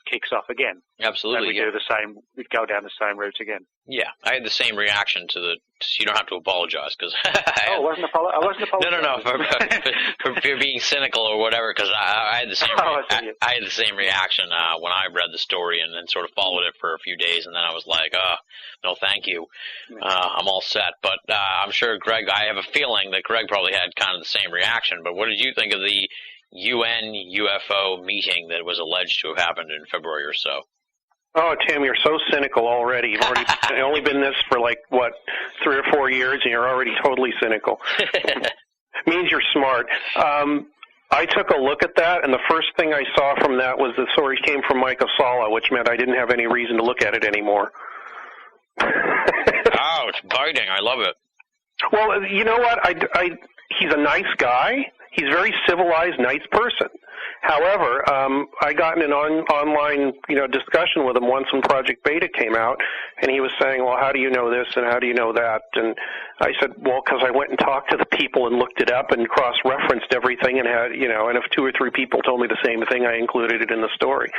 kicks off again. Absolutely. And we do the same. We go down the same route again. Yeah, I had the same reaction to the. You don't have to apologize because. I wasn't apologizing. No, for being cynical or whatever. Because I had the same. I had the same reaction when I read the story and then sort of followed it for a few days, and then I was like, no, thank you. I'm all set. But I'm sure Greg. I have a feeling that Greg probably had kind of the same reaction. But what did you think of the UN UFO meeting that was alleged to have happened in February or so? Oh, Tim, you're so cynical already. You've already only been this for 3 or 4 years, and you're already totally cynical. Means you're smart. I took a look at that, and the first thing I saw from that was the story came from Mike Asala, which meant I didn't have any reason to look at it anymore. Oh, it's biting. I love it. Well, you know what? He's a nice guy. He's a very civilized, nice person. However, I got in an online, discussion with him once when Project Beta came out, and he was saying, well, how do you know this and how do you know that? And I said, well, because I went and talked to the people and looked it up and cross-referenced everything and had, and if 2 or 3 people told me the same thing, I included it in the story.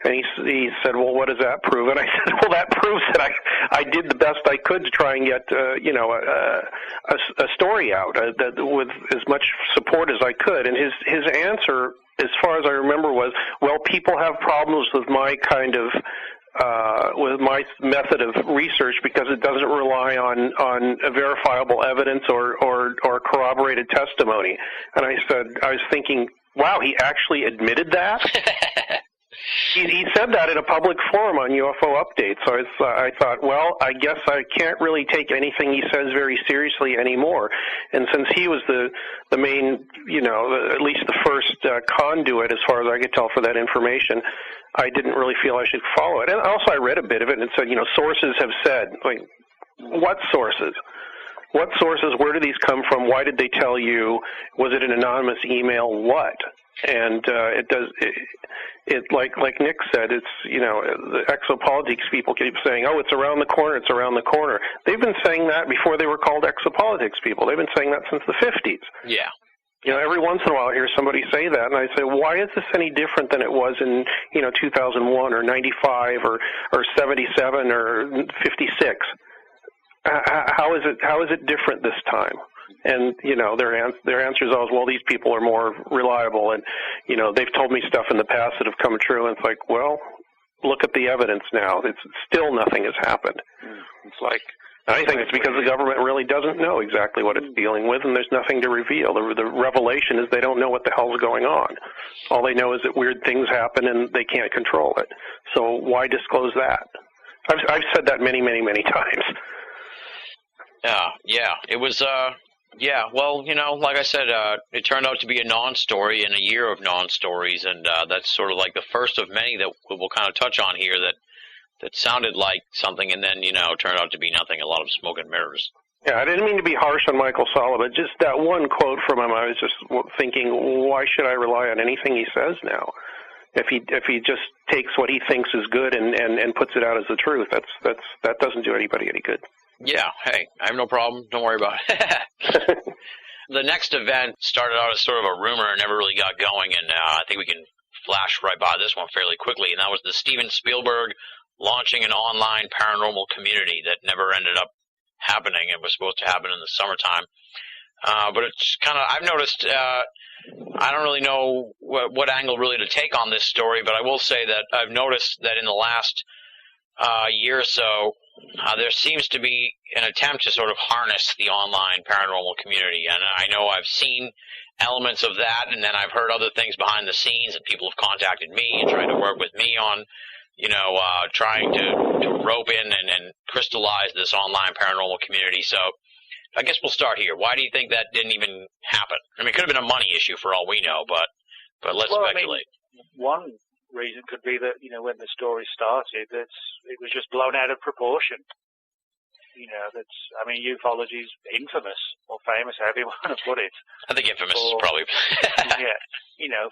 And he said, well, what does that prove? And I said, well, that proves that I did the best I could to try and get, a story out that with as much support as I could. And his answer, as far as I remember, was, well, people have problems with my kind of, with my method of research because it doesn't rely on verifiable evidence or corroborated testimony. And I said, I was thinking, Wow, he actually admitted that? He said that in a public forum on UFO Update, so I thought, well, I guess I can't really take anything he says very seriously anymore. And since he was the main, at least the first conduit, as far as I could tell, for that information, I didn't really feel I should follow it. And also I read a bit of it and it said, sources have said. Like, what sources? What sources? Where do these come from? Why did they tell you? Was it an anonymous email? What? And like Nick said, it's, the exopolitics people keep saying, oh, it's around the corner, it's around the corner. They've been saying that before they were called exopolitics people. They've been saying that since the 50s. Yeah. Every once in a while I hear somebody say that, and I say, why is this any different than it was in, 2001 or 95 or 77 or 56? How is it different this time? And, their answer is always, well, these people are more reliable, and, they've told me stuff in the past that have come true, and it's like, well, look at the evidence now. It's still nothing has happened. It's like, I think it's because the government really doesn't know exactly what it's dealing with, and there's nothing to reveal. The revelation is they don't know what the hell's going on. All they know is that weird things happen, and they can't control it. So why disclose that? I've said that many, many, many times. Yeah, it was, well, like I said, it turned out to be a non-story in a year of non-stories, and that's sort of like the first of many that we'll kind of touch on here that sounded like something and then, turned out to be nothing, a lot of smoke and mirrors. Yeah, I didn't mean to be harsh on Michael Sala, but just that one quote from him, I was just thinking, why should I rely on anything he says now? If he just takes what he thinks is good and puts it out as the truth, that doesn't do anybody any good. Yeah, hey, I have no problem. Don't worry about it. The next event started out as sort of a rumor and never really got going, and I think we can flash right by this one fairly quickly, and that was the Steven Spielberg launching an online paranormal community that never ended up happening. It was supposed to happen in the summertime. But it's kind of, I've noticed, I don't really know what angle really to take on this story, but I will say that I've noticed that in the last year or so, there seems to be an attempt to sort of harness the online paranormal community. And I know I've seen elements of that, and then I've heard other things behind the scenes, and people have contacted me and tried to work with me on, trying to rope in and crystallize this online paranormal community. So I guess we'll start here. Why do you think that didn't even happen? I mean, it could have been a money issue for all we know, but let's speculate. I mean, one reason could be that, when the story started, it was just blown out of proportion. Ufology is infamous or famous, however you want to put it. I think infamous is probably... yeah,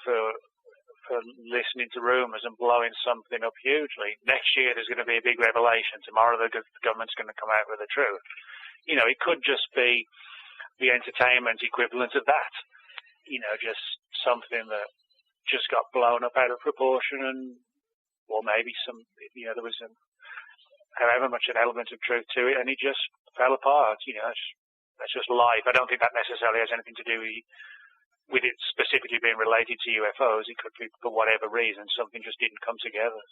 for listening to rumors and blowing something up hugely. Next year there's going to be a big revelation. Tomorrow the government's going to come out with the truth. It could just be the entertainment equivalent of that. Just something that just got blown up out of proportion, or maybe there was however much an element of truth to it, and it just fell apart. That's just life. I don't think that necessarily has anything to do with it specifically being related to UFOs. It could be for whatever reason something just didn't come together.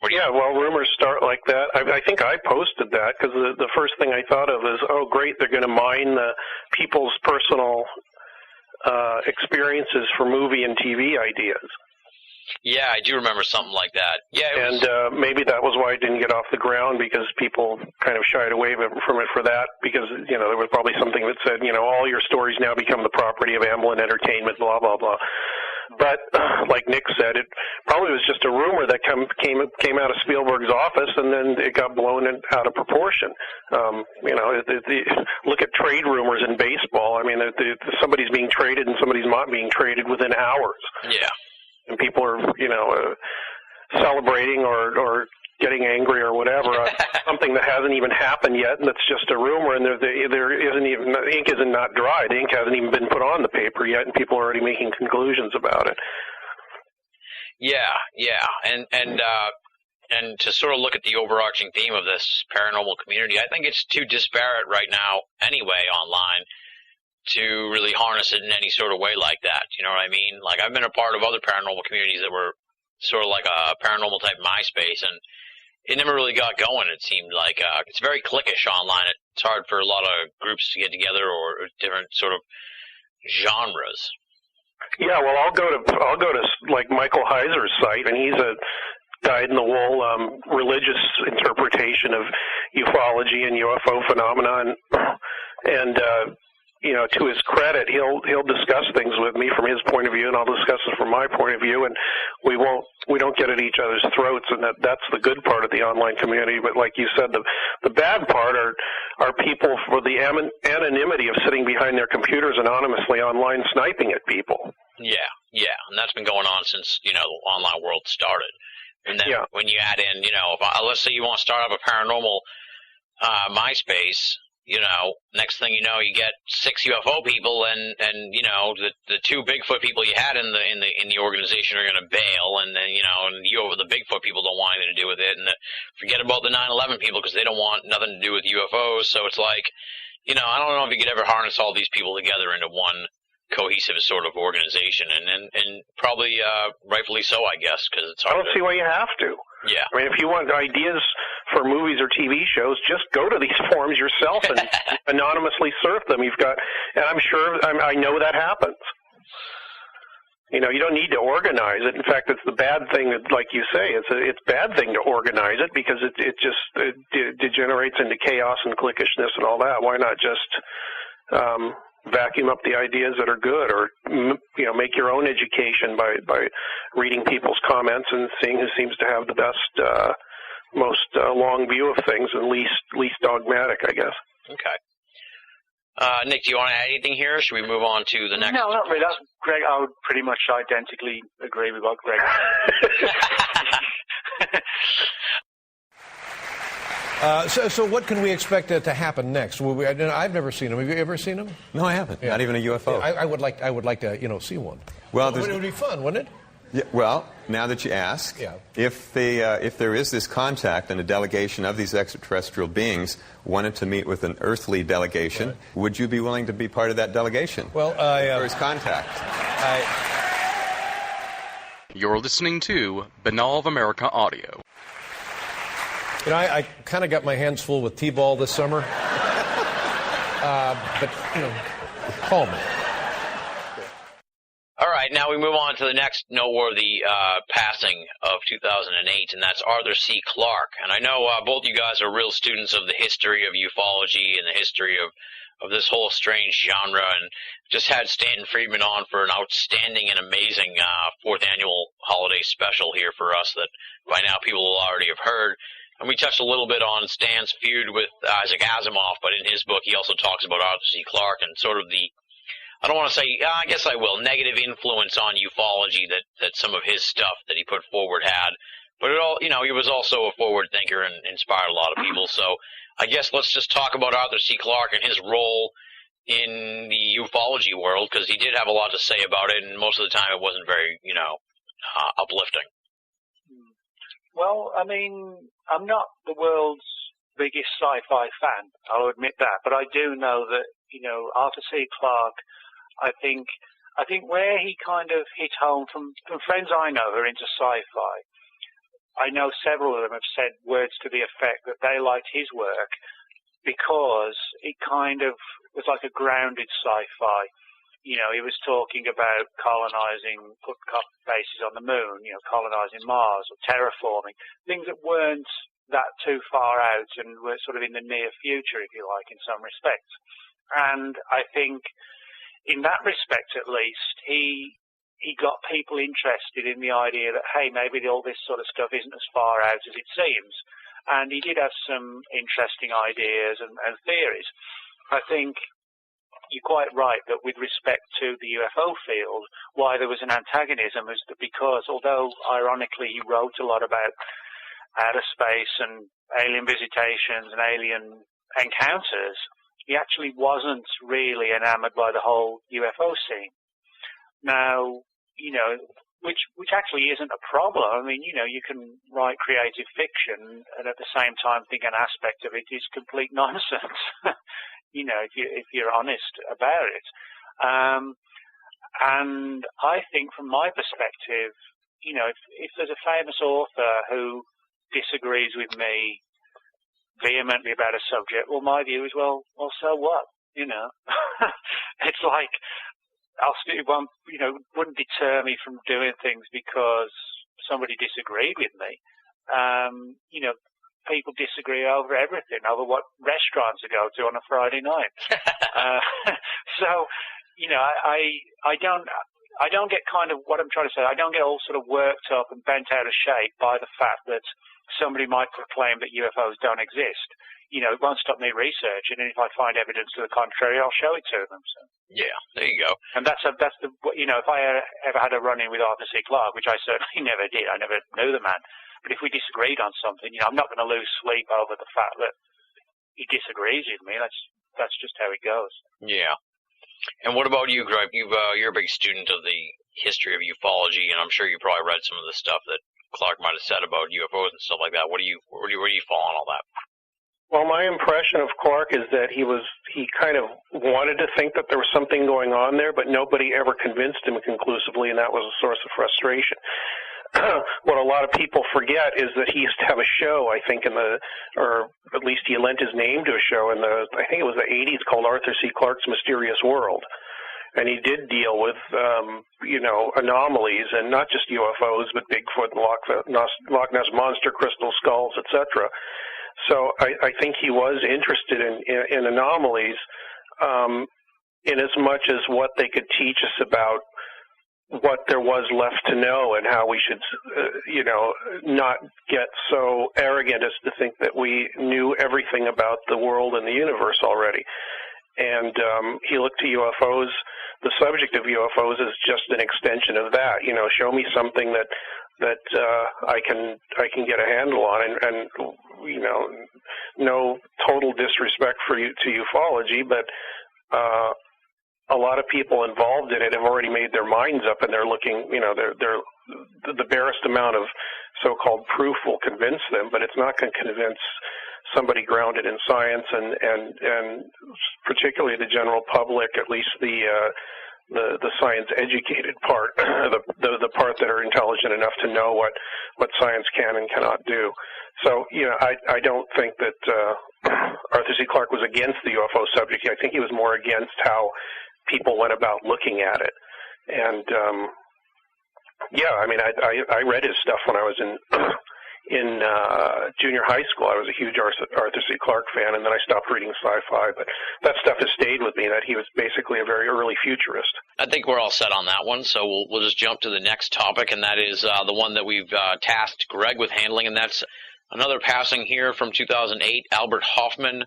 Yeah, well, rumors start like that. I think I posted that because the first thing I thought of is, oh, great, they're going to mine the people's personal experiences for movie and TV ideas. Yeah, I do remember something like that. Yeah, and maybe that was why it didn't get off the ground, because people kind of shied away from it for that, because, there was probably something that said, all your stories now become the property of Amblin Entertainment, blah, blah, blah. But like Nick said, it probably was just a rumor that came out of Spielberg's office, and then it got blown out of proportion. Look at trade rumors in baseball. I mean, somebody's being traded and somebody's not being traded within hours. Yeah. And people are, celebrating or getting angry or whatever, something that hasn't even happened yet, and that's just a rumor, and there isn't even, the ink isn't not dry, the ink hasn't even been put on the paper yet, and people are already making conclusions about it. Yeah, and to sort of look at the overarching theme of this paranormal community, I think it's too disparate right now anyway online to really harness it in any sort of way like that. You know what I mean? Like, I've been a part of other paranormal communities that were sort of like a paranormal type MySpace, and it never really got going. It seemed like it's very cliquish online. It's hard for a lot of groups to get together, or different sort of genres. Yeah, well, I'll go to like Michael Heiser's site, and he's a dyed-in-the-wool religious interpretation of ufology and UFO phenomena, and you know, to his credit, he'll discuss things with me from his point of view, and I'll discuss it from my point of view, and we don't get at each other's throats, and that's the good part of the online community. But like you said, the bad part are people for the anonymity of sitting behind their computers anonymously online sniping at people. Yeah, and that's been going on since, you know, the online world started. And then when you add in, you know, let's say you want to start up a paranormal MySpace, you know, next thing you know, you get 6 UFO people, and you know, the 2 Bigfoot people you had in the organization are going to bail, and then, you know, and the Bigfoot people don't want anything to do with it, and forget about the 9/11 people because they don't want nothing to do with UFOs. So it's like, you know, I don't know if you could ever harness all these people together into one cohesive sort of organization, and probably rightfully so, I guess, because it's hard. I don't see why you have to. Yeah. I mean, if you want ideas for movies or TV shows, just go to these forums yourself and anonymously surf them. And I'm sure, I know that happens. You know, you don't need to organize it. In fact, it's the bad thing that, like you say, it's a bad thing to organize it because it just degenerates into chaos and cliquishness and all that. Why not just vacuum up the ideas that are good, or, you know, make your own education by reading people's comments and seeing who seems to have the best, most long view of things and least dogmatic, I guess. Okay. Nick, do you want to add anything here, or should we move on to the next? No, not really. Greg, I would pretty much identically agree with what Greg said. So what can we expect to happen next? I've never seen them. Have you ever seen them? No, I haven't. Yeah. Not even a UFO. Yeah, I would like to, you know, see one. Well, it would be fun, wouldn't it? Yeah, well, now that you ask, if there is this contact and a delegation of these extraterrestrial beings wanted to meet with an earthly delegation, would you be willing to be part of that delegation? Well, first contact. You're listening to Banal of America Audio. You know, I kind of got my hands full with T-ball this summer. But, you know, call me. All right, now we move on to the next noteworthy passing of 2008, and that's Arthur C. Clarke. And I know both you guys are real students of the history of ufology and the history of this whole strange genre, and just had Stanton Friedman on for an outstanding and amazing 4th annual holiday special here for us that by now people will already have heard. And we touched a little bit on Stan's feud with Isaac Asimov, but in his book he also talks about Arthur C. Clarke and sort of the, I don't want to say, I guess I will, negative influence on ufology that some of his stuff that he put forward had. But it all, you know, he was also a forward thinker and inspired a lot of people. So I guess let's just talk about Arthur C. Clarke and his role in the ufology world, because he did have a lot to say about it, and most of the time it wasn't very, you know, uplifting. Well, I mean, I'm not the world's biggest sci-fi fan, I'll admit that, but I do know that, you know, Arthur C. Clarke, I think where he kind of hit home from friends I know who are into sci-fi, I know several of them have said words to the effect that they liked his work because it kind of was like a grounded sci-fi. You know, he was talking about colonizing, put bases on the moon, you know, colonizing Mars or terraforming, things that weren't that too far out and were sort of in the near future, if you like, in some respects. And I think in that respect, at least, he got people interested in the idea that, hey, maybe all this sort of stuff isn't as far out as it seems. And he did have some interesting ideas and theories. I think you're quite right that with respect to the UFO field, why there was an antagonism is that because, although ironically he wrote a lot about outer space and alien visitations and alien encounters, he actually wasn't really enamored by the whole UFO scene. Now, you know, which actually isn't a problem. I mean, you know, you can write creative fiction and at the same time think an aspect of it is complete nonsense. You know, if you're honest about it. And I think from my perspective, you know, if there's a famous author who disagrees with me vehemently about a subject, well, my view is, well, so what? You know, it's like, it wouldn't deter me from doing things because somebody disagreed with me. People disagree over everything, over what restaurants to go to on a Friday night. So, I don't get kind of what I'm trying to say. I don't get all sort of worked up and bent out of shape by the fact that somebody might proclaim that UFOs don't exist. It won't stop me researching, and if I find evidence to the contrary, I'll show it to them. So. Yeah, there you go. And that's the if I ever had a run-in with Arthur C. Clarke, which I certainly never did, I never knew the man. But if we disagreed on something, I'm not going to lose sleep over the fact that he disagrees with me. That's just how it goes. Yeah. And what about you, Greg? You're a big student of the history of ufology, and I'm sure you probably read some of the stuff that Clarke might have said about UFOs and stuff like that. Where do you fall on all that? Well, my impression of Clarke is that he kind of wanted to think that there was something going on there, but nobody ever convinced him conclusively, and that was a source of frustration. What a lot of people forget is that he used to have a show, I think, or at least he lent his name to a show I think it was the 80s, called Arthur C. Clarke's Mysterious World. And he did deal with, anomalies, and not just UFOs, but Bigfoot, Loch Ness Monster, crystal skulls, etc. So I think he was interested in anomalies, in as much as what they could teach us about what there was left to know, and how we should, not get so arrogant as to think that we knew everything about the world and the universe already. And he looked to UFOs, the subject of UFOs, as just an extension of that. Show me something that I can get a handle on, and no total disrespect to ufology, but a lot of people involved in it have already made their minds up, and they're looking, they're the barest amount of so-called proof will convince them, but it's not going to convince somebody grounded in science, and particularly the general public, at least the science-educated part, the part that are intelligent enough to know what science can and cannot do. So, I don't think that Arthur C. Clarke was against the UFO subject. I think he was more against how people went about looking at it. And I read his stuff when I was in junior high school. I was a huge Arthur C. Clarke fan, and then I stopped reading sci-fi. But that stuff has stayed with me, that he was basically a very early futurist. I think we're all set on that one, so we'll just jump to the next topic, and that is the one that we've tasked Greg with handling, and that's another passing here from 2008, Albert Hoffman.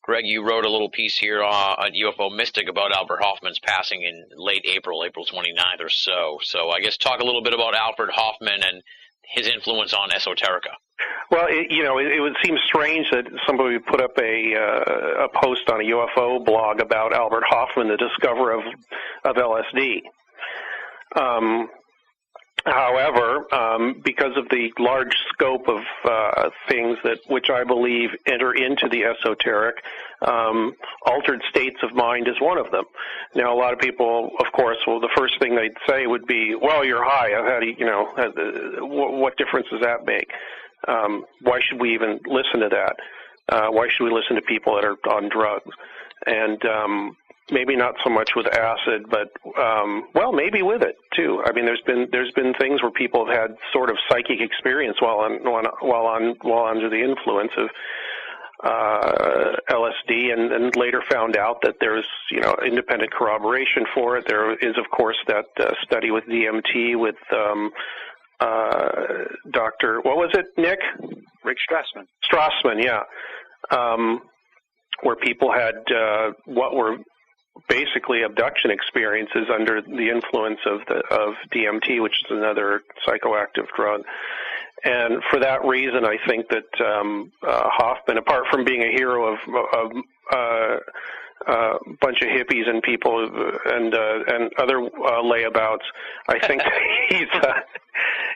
Greg, you wrote a little piece here at UFO Mystic about Albert Hoffman's passing in late April 29th or so. So I guess talk a little bit about Albert Hoffman and his influence on esoterica. Well, it would seem strange that somebody would put up a post on a UFO blog about Albert Hoffman, the discoverer of LSD. However, because of the large scope of things which I believe enter into the esoteric, altered states of mind is one of them. Now, a lot of people, of course, the first thing they'd say would be, "Well, you're high. How do you, what difference does that make? Why should we even listen to that? Why should we listen to people that are on drugs?" And maybe not so much with acid, but maybe with it too. I mean, there's been things where people have had sort of psychic experience while under the influence of LSD, and later found out that there's independent corroboration for it. There is, of course, that study with DMT with Dr. What was it, Nick? Rick Strassman. Strassman, yeah. Where people had what were basically abduction experiences under the influence of DMT, which is another psychoactive drug. And for that reason, I think that Hoffman, apart from being a hero of a bunch of hippies and people and other layabouts, I think he's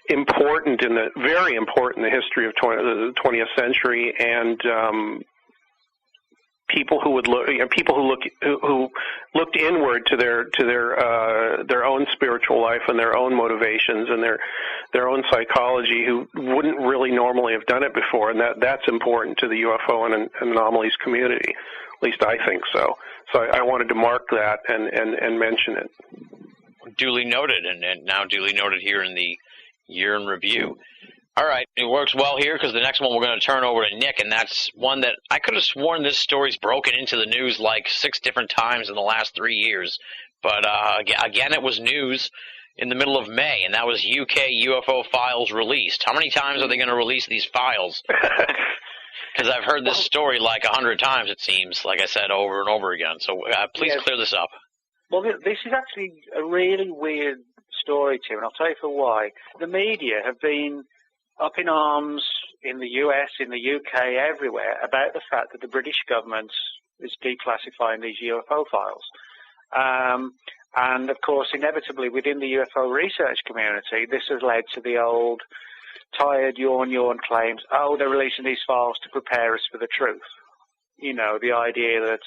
important very important in the history of the 20th century, and people who looked inward to their own spiritual life and their own motivations and their own psychology, who wouldn't really normally have done it before, and that's important to the UFO and anomalies community. At least I think so. So I wanted to mark that and mention it. duly noted, and now duly noted here in the year in review. All right, it works well here because the next one we're going to turn over to Nick, and that's one that I could have sworn this story's broken into the news like 6 different times in the last 3 years. But again, it was news in the middle of May, and that was UK UFO files released. How many times are they going to release these files? Because I've heard this story like 100 times, it seems, like I said, over and over again. So please clear this up. Well, this is actually a really weird story, Tim, and I'll tell you for why. The media have been up in arms in the US, in the UK, everywhere, about the fact that the British government is declassifying these UFO files. And, of course, inevitably within the UFO research community, this has led to the old tired yawn claims, oh, they're releasing these files to prepare us for the truth. You know, the idea that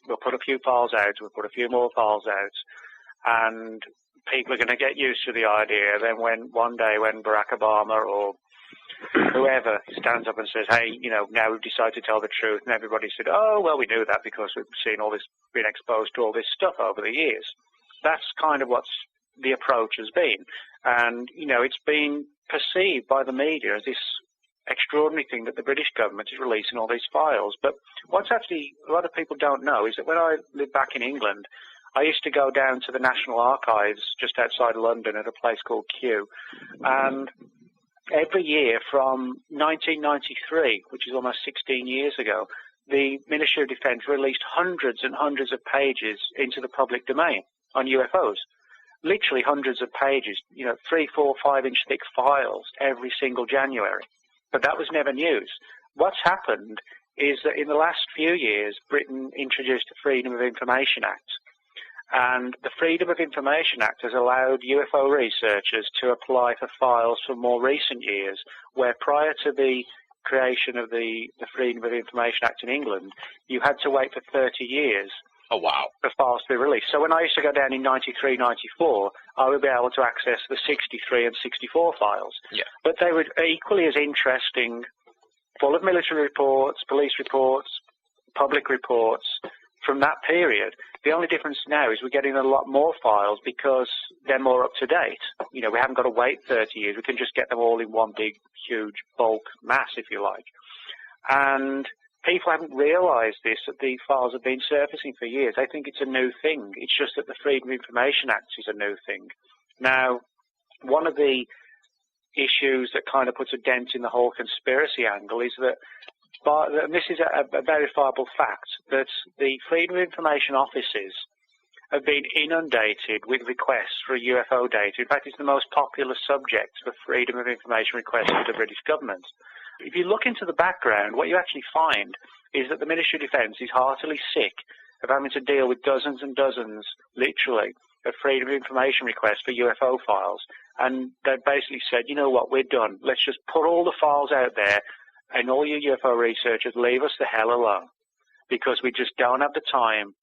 we'll put a few files out, we'll put a few more files out, and people are going to get used to the idea. Then one day when Barack Obama or whoever stands up and says, hey, you know, now we've decided to tell the truth, and everybody said, oh, well, we knew that because we've seen all this, been exposed to all this stuff over the years. That's kind of what the approach has been. And, you know, it's been perceived by the media as this extraordinary thing that the British government is releasing all these files. But what's actually a lot of people don't know is that when I lived back in England, I used to go down to the National Archives just outside London at a place called Kew, and every year from 1993, which is almost 16 years ago, the Ministry of Defence released hundreds and hundreds of pages into the public domain on UFOs. Literally hundreds of pages, you know, 3, 4, 5-inch thick files every single January. But that was never news. What's happened is that in the last few years, Britain introduced the Freedom of Information Act. And the Freedom of Information Act has allowed UFO researchers to apply for files from more recent years, where prior to the creation of the Freedom of Information Act in England, you had to wait for 30 years. Oh, wow. For files to be released. So when I used to go down in 93, 94, I would be able to access the 63 and 64 files. Yeah. But they were equally as interesting, full of military reports, police reports, public reports from that period. The only difference now is we're getting a lot more files because they're more up to date. You know, we haven't got to wait 30 years. We can just get them all in one big, huge bulk mass, if you like. And people haven't realized this, that the files have been surfacing for years. They think it's a new thing. It's just that the Freedom of Information Act is a new thing. Now, one of the issues that kind of puts a dent in the whole conspiracy angle is that, and this is a verifiable fact, that the Freedom of Information offices have been inundated with requests for UFO data. In fact, it's the most popular subject for Freedom of Information requests to the British government. If you look into the background, what you actually find is that the Ministry of Defence is heartily sick of having to deal with dozens and dozens, literally, of Freedom of Information requests for UFO files. And they basically said, you know what, we're done. Let's just put all the files out there, and all you UFO researchers, leave us the hell alone, because we just don't have the time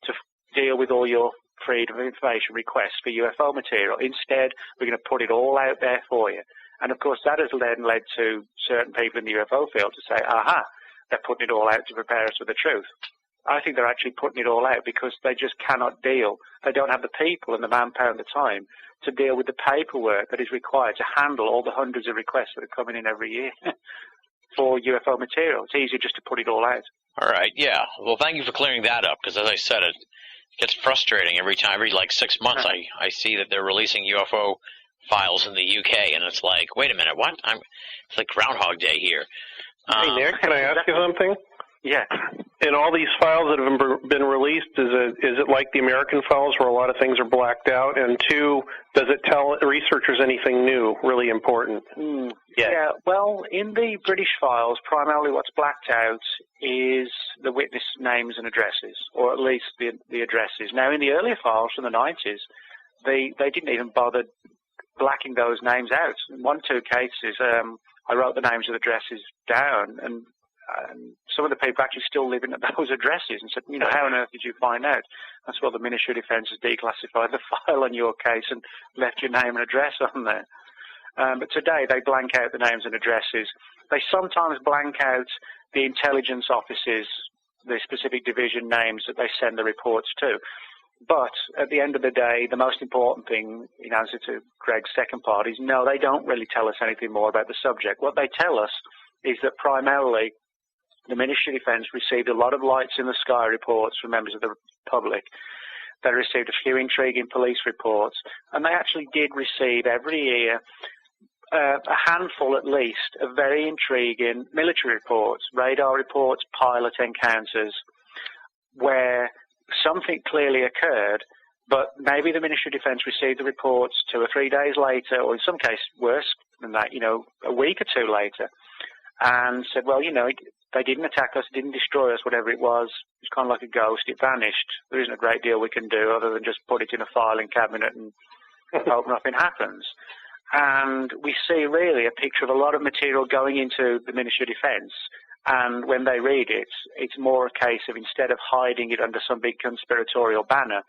to deal with all your Freedom of Information requests for UFO material. Instead, we're going to put it all out there for you. And, of course, that has then led to certain people in the UFO field to say, aha, they're putting it all out to prepare us for the truth. I think they're actually putting it all out because they just cannot deal. They don't have the people and the manpower and the time to deal with the paperwork that is required to handle all the hundreds of requests that are coming in every year for UFO material. It's easier just to put it all out. All right, yeah. Well, thank you for clearing that up, because as I said, it gets frustrating every time. Every, 6 months, I see that they're releasing UFO files in the UK, and it's like, wait a minute, what? It's like Groundhog Day here. Hey, Nick, can I ask you something? Yeah. In all these files that have been released, is it like the American files where a lot of things are blacked out? And two, does it tell researchers anything new, really important? Yeah, well, in the British files, primarily what's blacked out is the witness names and addresses, or at least the addresses. Now, in the earlier files from the 90s, they didn't even bother blacking those names out. In 1 or 2 cases, I wrote the names and addresses down, and some of the people actually still living at those addresses and said, you know, how on earth did you find out? That's why the Ministry of Defence has declassified the file on your case and left your name and address on there. But today they blank out the names and addresses. They sometimes blank out the intelligence offices, the specific division names that they send the reports to. But at the end of the day, the most important thing, in answer to Greg's second part, is no, they don't really tell us anything more about the subject. What they tell us is that primarily the Ministry of Defence received a lot of lights in the sky reports from members of the public. They received a few intriguing police reports, and they actually did receive every year a handful at least of very intriguing military reports, radar reports, pilot encounters, where something clearly occurred, but maybe the Ministry of Defence received the reports 2 or 3 days later, or in some cases worse than that, a week or two later, and said, well, they didn't attack us, didn't destroy us, whatever it was. It's kind of like a ghost. It vanished. There isn't a great deal we can do other than just put it in a filing cabinet and hope nothing happens. And we see really a picture of a lot of material going into the Ministry of Defence. And when they read it, it's more a case of instead of hiding it under some big conspiratorial banner,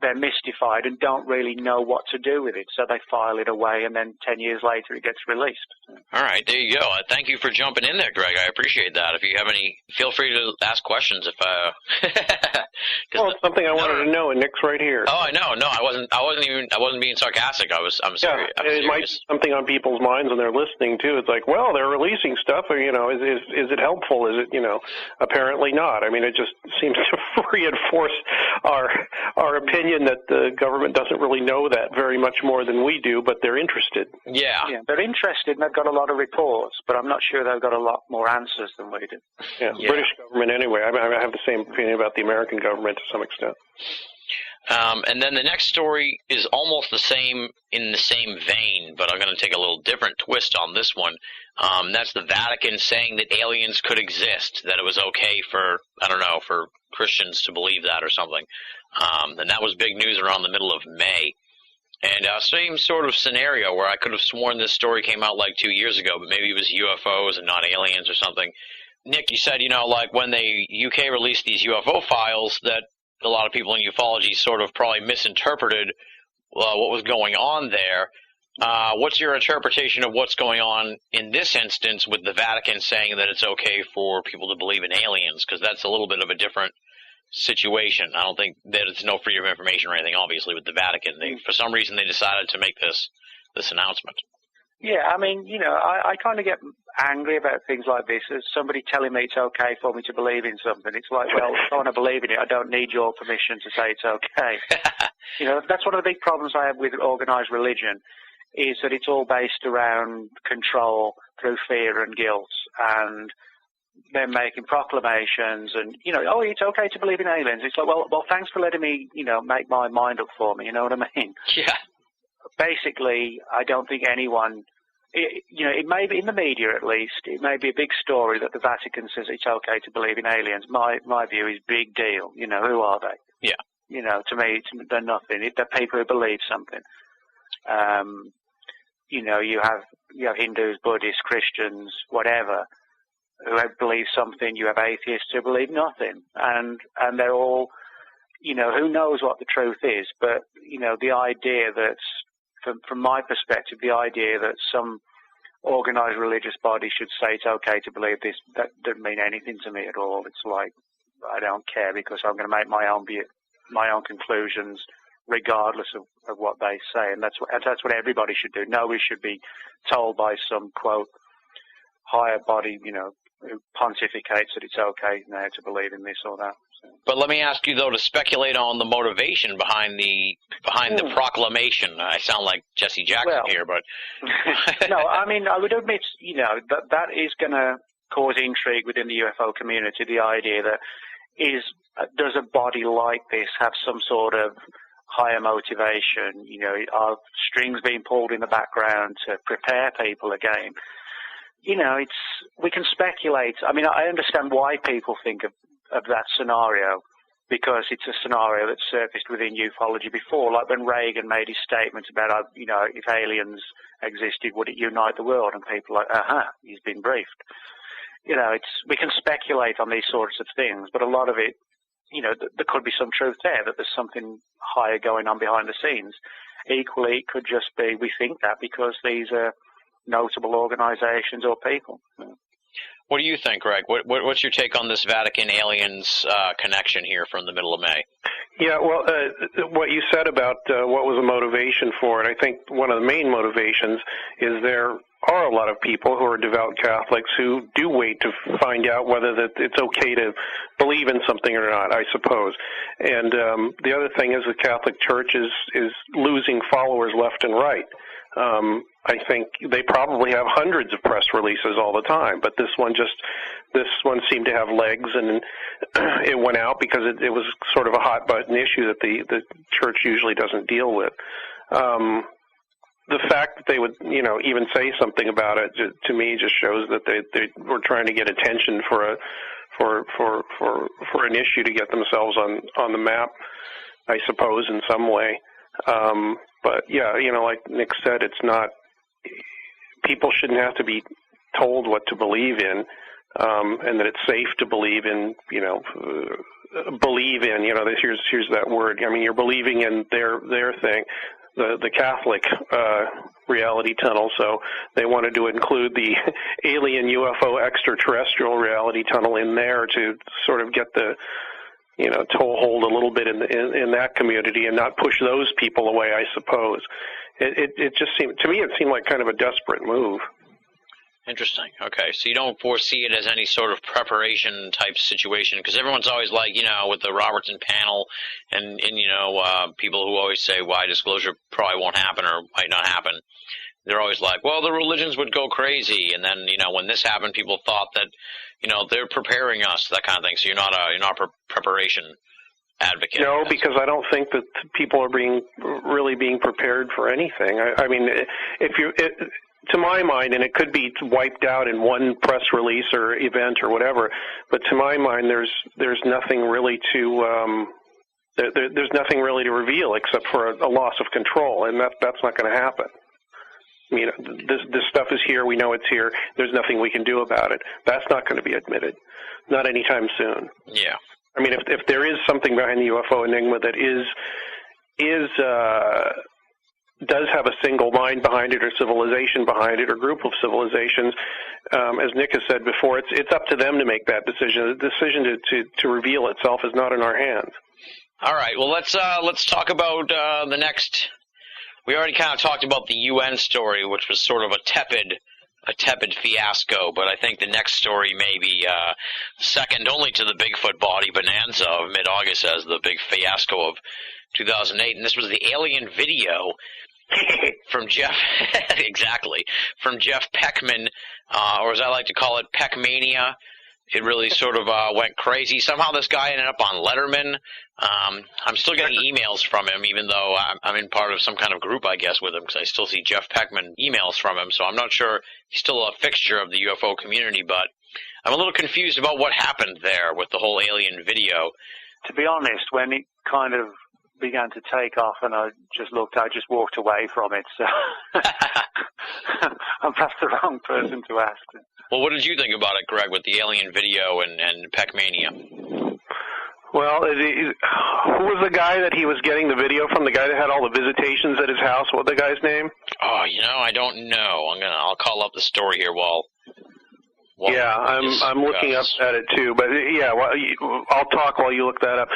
they're mystified and don't really know what to do with it. So they file it away, and then 10 years later it gets released. All right, there you go. Thank you for jumping in there, Greg. I appreciate that. If you have any, feel free to ask questions. Well, it's something I wanted to know, and Nick's right here. Oh, I know. No, I wasn't being sarcastic. I'm serious. Yeah, it might be something on people's minds when they're listening too. It's like, well, they're releasing stuff. Or, is it helpful? Is it, apparently not. I mean, it just seems to reinforce our opinion that the government doesn't really know that very much more than we do, but they're interested. Yeah, they're interested, and they've got a lot of reports, but I'm not sure they've got a lot more answers than we do. Yeah, British government anyway. I have the same opinion about the American government to some extent. And then the next story is almost the same, in the same vein, but I'm going to take a little different twist on this one. That's the Vatican saying that aliens could exist, that it was okay for Christians to believe that or something. And that was big news around the middle of May. And same sort of scenario where I could have sworn this story came out like 2 years ago, but maybe it was UFOs and not aliens or something. Nick, you said, like when the UK released these UFO files, that a lot of people in ufology sort of probably misinterpreted what was going on there. What's your interpretation of what's going on in this instance with the Vatican saying that it's okay for people to believe in aliens? Because that's a little bit of a different situation. I don't think that it's no freedom of information or anything, obviously, with the Vatican. For some reason, they decided to make this announcement. Yeah, I mean, I kind of get angry about things like this. As somebody telling me it's okay for me to believe in something, it's like, well, if I want to believe in it, I don't need your permission to say it's okay. That's one of the big problems I have with organised religion, is that it's all based around control through fear and guilt, and they're making proclamations and, oh, it's okay to believe in aliens. It's like, well, thanks for letting me, make my mind up for me, you know what I mean? Yeah. Basically, I don't think anyone, it may be in the media at least, it may be a big story that the Vatican says it's okay to believe in aliens. My view is big deal. Who are they? Yeah. To me, they're nothing. They're people who believe something. You have Hindus, Buddhists, Christians, whatever, who believe something. You have atheists who believe nothing, and they're all, who knows what the truth is. But the idea that, from my perspective, the idea that some organised religious body should say it's okay to believe this, that doesn't mean anything to me at all. It's like, I don't care, because I'm going to make my own conclusions regardless of what they say, and that's what everybody should do. Nobody should be told by some quote higher body, who pontificates that it's okay now to believe in this or that. So. But let me ask you, though, to speculate on the motivation behind the proclamation. I sound like Jesse Jackson here, but... No, I mean, I would admit, that is going to cause intrigue within the UFO community, the idea that does a body like this have some sort of higher motivation? Are strings being pulled in the background to prepare people again? We can speculate. I mean, I understand why people think of that scenario, because it's a scenario that surfaced within ufology before, like when Reagan made his statement about, if aliens existed, would it unite the world? And people are like, he's been briefed. We can speculate on these sorts of things, but a lot of it, there could be some truth there, that there's something higher going on behind the scenes. Equally, it could just be we think that because these are notable organizations or people. What do you think, Greg? What's your take on this Vatican aliens connection here from the middle of May? Yeah, well, what you said about what was the motivation for it, I think one of the main motivations is there are a lot of people who are devout Catholics who do wait to find out whether that it's okay to believe in something or not, I suppose. And the other thing is the Catholic Church is losing followers left and right. I think they probably have hundreds of press releases all the time, but this one seemed to have legs, and it went out because it was sort of a hot button issue that the church usually doesn't deal with. The fact that they would, even say something about it, to me, just shows that they were trying to get attention for an issue to get themselves on the map, I suppose, in some way. But yeah, like Nick said, it's not. People shouldn't have to be told what to believe in, and that it's safe to believe in. Believe in. Here's that word. I mean, you're believing in their thing. The Catholic reality tunnel, so they wanted to include the alien UFO extraterrestrial reality tunnel in there to sort of get the toehold a little bit in that community and not push those people away, I suppose. It just seemed, to me, it seemed like kind of a desperate move. Interesting. Okay, so you don't foresee it as any sort of preparation type situation, because everyone's always like, with the Robertson panel and people who always say why disclosure probably won't happen or might not happen. They're always like, well, the religions would go crazy, and then when this happened, people thought that they're preparing us, that kind of thing. So you're not a preparation advocate. No, because I don't think that people are really being prepared for anything. I mean, to my mind, and it could be wiped out in one press release or event or whatever, but to my mind, there's nothing really to there's nothing really to reveal except for a loss of control, and that's not going to happen. I mean, this stuff is here. We know it's here. There's nothing we can do about it. That's not going to be admitted, not anytime soon. Yeah. I mean, if there is something behind the UFO enigma that does have a single mind behind it or civilization behind it or group of civilizations, as Nick has said before, it's up to them to make that decision. The decision to reveal itself is not in our hands. All right. Well, let's talk about the next. We already kind of talked about the UN story, which was sort of a tepid fiasco, but I think the next story may be second only to the Bigfoot body bonanza of mid-August as the big fiasco of 2008, and this was the alien video from Jeff, exactly, from Jeff Peckman, or as I like to call it, Peckmania. It really sort of went crazy. Somehow this guy ended up on Letterman. I'm still getting emails from him, even though I'm in part of some kind of group, I guess, with him, because I still see Jeff Peckman emails from him. So I'm not sure he's still a fixture of the UFO community, but I'm a little confused about what happened there with the whole alien video. To be honest, when it kind of began to take off and I just walked away from it. So I'm perhaps the wrong person to ask. Well, what did you think about it, Greg, with the alien video and Peckmania? Well, who was the guy that he was getting the video from? The guy that had all the visitations at his house? What was the guy's name? Oh, I don't know. I'll call up the story here while yeah, I'm looking up at it too. But yeah, I'll talk while you look that up.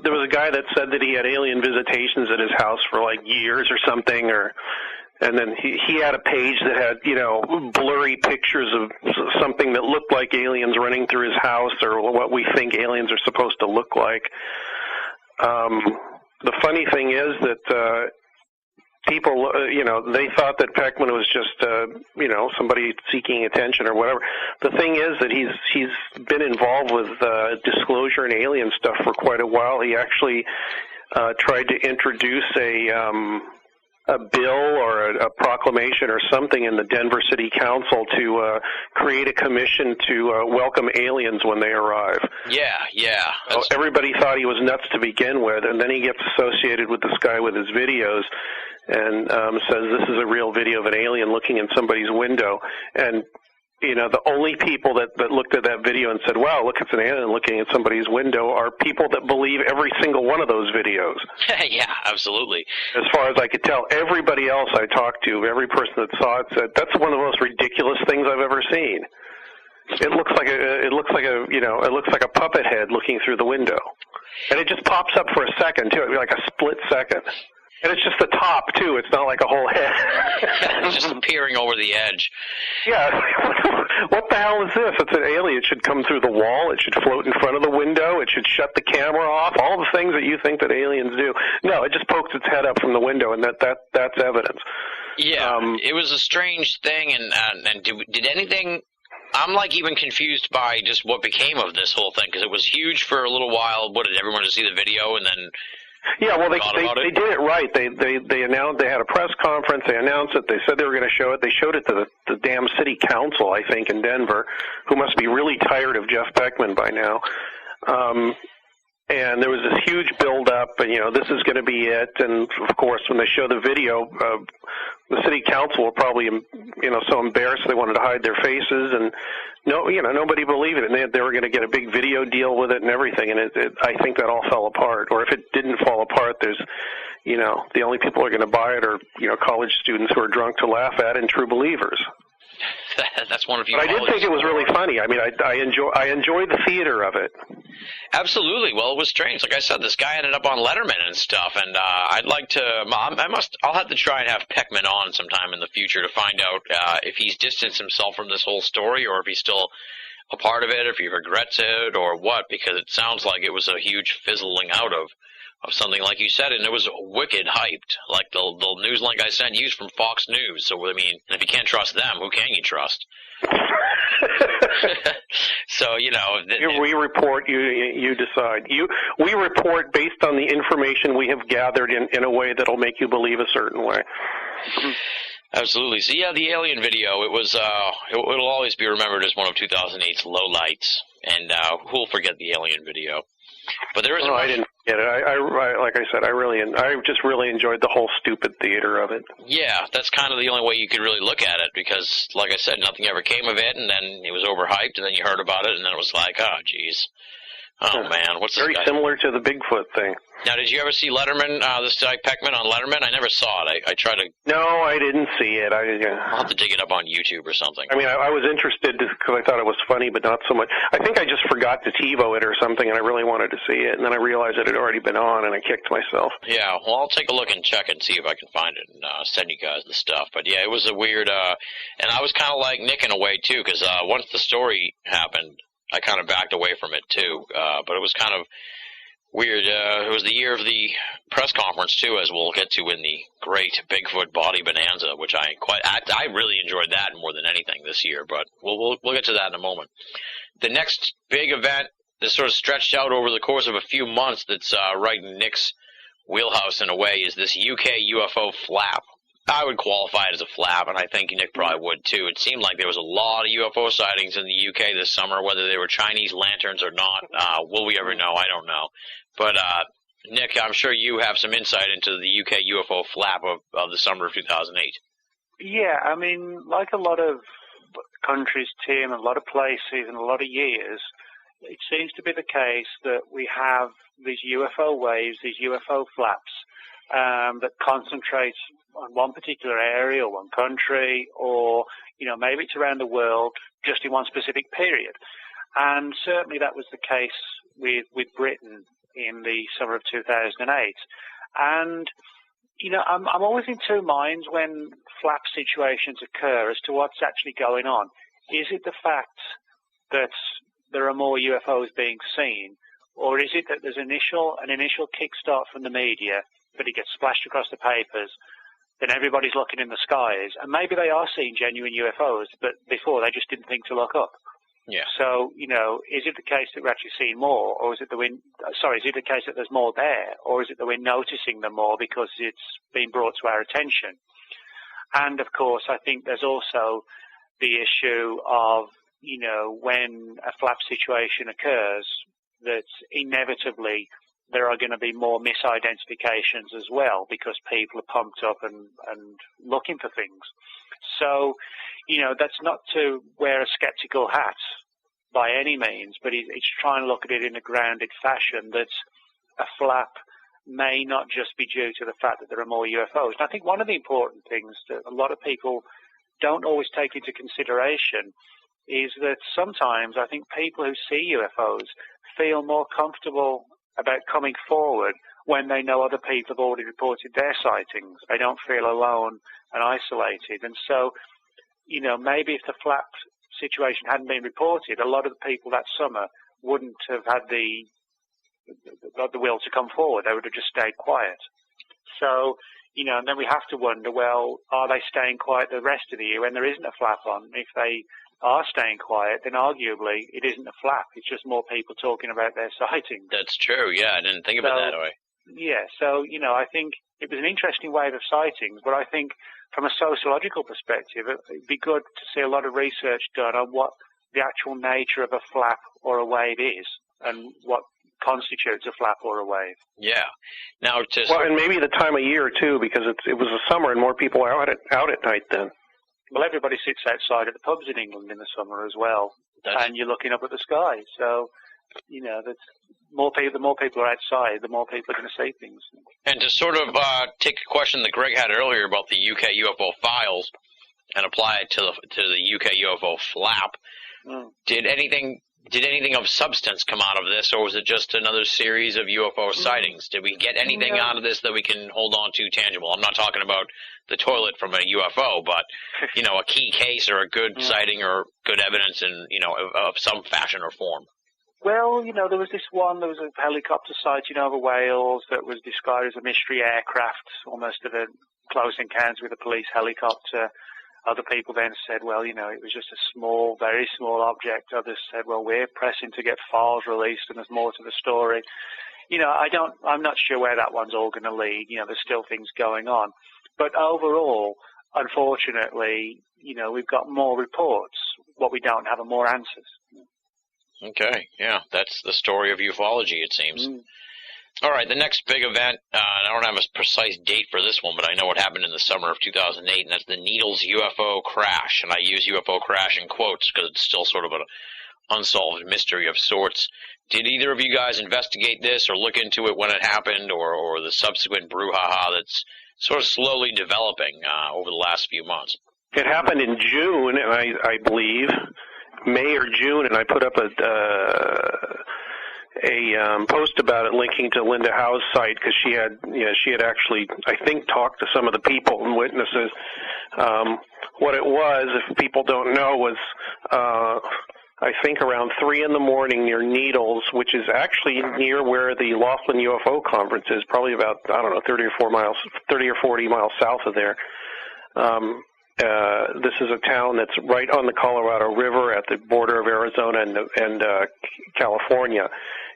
There was a guy that said that he had alien visitations at his house for like years or something, and then he had a page that had, blurry pictures of something that looked like aliens running through his house, or what we think aliens are supposed to look like. The funny thing is that people, they thought that Peckman was just, somebody seeking attention or whatever. The thing is that he's been involved with disclosure and alien stuff for quite a while. He actually tried to introduce a bill or a proclamation or something in the Denver City Council to create a commission to welcome aliens when they arrive. Yeah. So everybody thought he was nuts to begin with, and then he gets associated with this guy with his videos and says this is a real video of an alien looking in somebody's window. And the only people that looked at that video and said, wow, look, it's an alien looking at somebody's window, are people that believe every single one of those videos. Yeah, absolutely. As far as I could tell, everybody else I talked to, every person that saw it said, that's one of the most ridiculous things I've ever seen. It looks like a puppet head looking through the window, and it just pops up for a second too, like a split second. And it's just the top, too. It's not like a whole head. It's just peering over the edge. Yeah. What the hell is this? It's an alien. It should come through the wall. It should float in front of the window. It should shut the camera off. All the things that you think that aliens do. No, it just pokes its head up from the window, and that's evidence. Yeah, it was a strange thing, and did anything... I'm, even confused by just what became of this whole thing, because it was huge for a little while. What, did everyone just see the video, and then... Yeah, well, they did it right. They announced, they had a press conference. They announced it. They said they were going to show it. They showed it to the damn city council, I think, in Denver, who must be really tired of Jeff Beckman by now. And there was this huge build-up, and, this is going to be it. And, of course, when they show the video, the city council were probably, so embarrassed they wanted to hide their faces. And, nobody believed it. And they were going to get a big video deal with it and everything. And I think that all fell apart. Or if it didn't fall apart, there's, the only people who are going to buy it are, college students who are drunk to laugh at and true believers. That's one of you. But I did think it was really funny. I mean, I enjoyed the theater of it. Absolutely. Well, it was strange. Like I said, this guy ended up on Letterman and stuff, and I'd like to. I'll have to try and have Peckman on sometime in the future to find out if he's distanced himself from this whole story, or if he's still a part of it, if he regrets it, or what. Because it sounds like it was a huge fizzling out of something, like you said, and it was wicked hyped. Like the news link I sent you is from Fox News. So, I mean, if you can't trust them, who can you trust? So, we report, you decide. We report based on the information we have gathered in a way that'll make you believe a certain way. Absolutely. So, yeah, the alien video, it was, it'll always be remembered as one of 2008's lowlights, and who'll forget the alien video? But there is I didn't get it. I like I said, I just really enjoyed the whole stupid theater of it. Yeah, that's kind of the only way you could really look at it, because, like I said, nothing ever came of it, and then it was overhyped, and then you heard about it, and then it was like, oh, geez. Oh, man, what's this guy? Very similar to the Bigfoot thing. Now, did you ever see Letterman, this guy Peckman on Letterman? I never saw it. I tried to... No, I didn't see it. I'll have to dig it up on YouTube or something. I mean, I was interested because I thought it was funny, but not so much. I think I just forgot to TiVo it or something, and I really wanted to see it, and then I realized it had already been on, and I kicked myself. Yeah, well, I'll take a look and check and see if I can find it and send you guys the stuff. But, yeah, it was a weird... and I was kind of like Nick in a way, too, because once the story happened, I kind of backed away from it, too. But it was kind of weird. It was the year of the press conference, too, as we'll get to in the great Bigfoot Body Bonanza, which I really enjoyed that more than anything this year. But we'll get to that in a moment. The next big event that sort of stretched out over the course of a few months that's right in Nick's wheelhouse in a way is this UK UFO flap. I would qualify it as a flap, and I think Nick probably would too. It seemed like there was a lot of UFO sightings in the UK this summer, whether they were Chinese lanterns or not. Will we ever know? I don't know. But, Nick, I'm sure you have some insight into the UK UFO flap of the summer of 2008. Yeah, I mean, like a lot of countries, Tim, a lot of places and a lot of years, it seems to be the case that we have these UFO waves, these UFO flaps, that concentrate on one particular area or one country, or, maybe it's around the world just in one specific period. And certainly that was the case with Britain in the summer of 2008. And, I'm always in two minds when flap situations occur as to what's actually going on. Is it the fact that there are more UFOs being seen, or is it that there's an initial kickstart from the media, but it gets splashed across the papers, then everybody's looking in the skies, and maybe they are seeing genuine UFOs, but before they just didn't think to look up. Yeah. So, is it the case that we're actually seeing more, or is it is it the case that there's more there, or is it that we're noticing them more because it's been brought to our attention? And, of course, I think there's also the issue of, when a flap situation occurs, that inevitably there are going to be more misidentifications as well, because people are pumped up and looking for things. So, that's not to wear a skeptical hat by any means, but it's trying to look at it in a grounded fashion, that a flap may not just be due to the fact that there are more UFOs. And I think one of the important things that a lot of people don't always take into consideration is that sometimes I think people who see UFOs feel more comfortable about coming forward when they know other people have already reported their sightings. They don't feel alone and isolated. And so, maybe if the flap situation hadn't been reported, a lot of the people that summer wouldn't have had the will to come forward. They would have just stayed quiet. So, and then we have to wonder, well, are they staying quiet the rest of the year when there isn't a flap on? If they are staying quiet, then arguably it isn't a flap. It's just more people talking about their sightings. That's true, yeah. I didn't think of it that way. Yeah, so, I think it was an interesting wave of sightings, but I think from a sociological perspective, it'd be good to see a lot of research done on what the actual nature of a flap or a wave is and what constitutes a flap or a wave. Yeah. Now, and maybe the time of year too, because it was the summer and more people are out at night then. Well, everybody sits outside at the pubs in England in the summer as well, and you're looking up at the sky. So, that's the more people are outside, the more people are going to see things. And to sort of take a question that Greg had earlier about the UK UFO files and apply it to the UK UFO flap, did anything of substance come out of this, or was it just another series of UFO sightings? Did we get anything out of this that we can hold on to tangible? I'm not talking about the toilet from a UFO, but, a key case or a good sighting or good evidence in, of some fashion or form. Well, there was a helicopter sighting over Wales that was described as a mystery aircraft, almost of a close encounter with a police helicopter. Other people then said, well, it was just a small, very small object. Others said, well, we're pressing to get files released and there's more to the story. I'm not sure where that one's all going to lead. There's still things going on. But overall, unfortunately, we've got more reports. What we don't have are more answers. Okay, yeah, that's the story of ufology, it seems. All right, the next big event, I don't have a precise date for this one, but I know what happened in the summer of 2008, and that's the Needles UFO crash. And I use UFO crash in quotes because it's still sort of an unsolved mystery of sorts. Did either of you guys investigate this or look into it when it happened, or the subsequent brouhaha that's sort of slowly developing over the last few months? It happened in June, and I believe, May or June, and I put up a post about it linking to Linda Howe's site because she had actually, I think, talked to some of the people and witnesses. What it was, if people don't know, was I think around 3 in the morning near Needles, which is actually near where the Laughlin UFO conference is, probably about, 30 or 40 miles south of there. This is a town that's right on the Colorado River at the border of Arizona and California.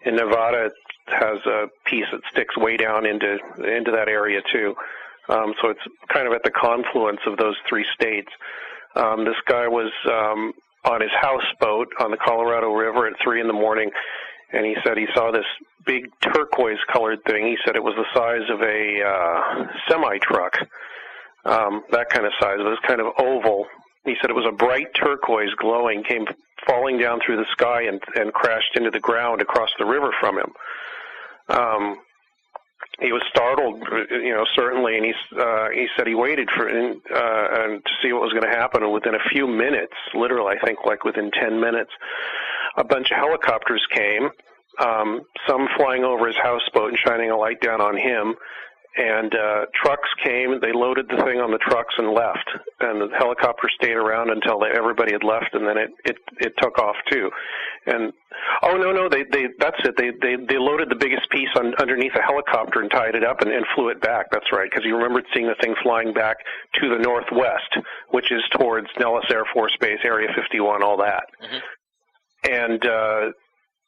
In Nevada, it has a piece that sticks way down into that area too. So it's kind of at the confluence of those 3 states. This guy was on his houseboat on the Colorado River at 3 in the morning, and he said he saw this big turquoise-colored thing. He said it was the size of a semi-truck. That kind of size. It was kind of oval. He said it was a bright turquoise glowing, came falling down through the sky and crashed into the ground across the river from him. He was startled, certainly, and he said he waited for and to see what was going to happen. And within a few minutes, literally, I think like within 10 minutes, a bunch of helicopters came, some flying over his houseboat and shining a light down on him. And trucks came, they loaded the thing on the trucks and left. And the helicopter stayed around until everybody had left, and then it took off too. And that's it. They loaded the biggest piece underneath a helicopter and tied it up and flew it back. That's right, because you remembered seeing the thing flying back to the northwest, which is towards Nellis Air Force Base, Area 51, all that. Mm-hmm. And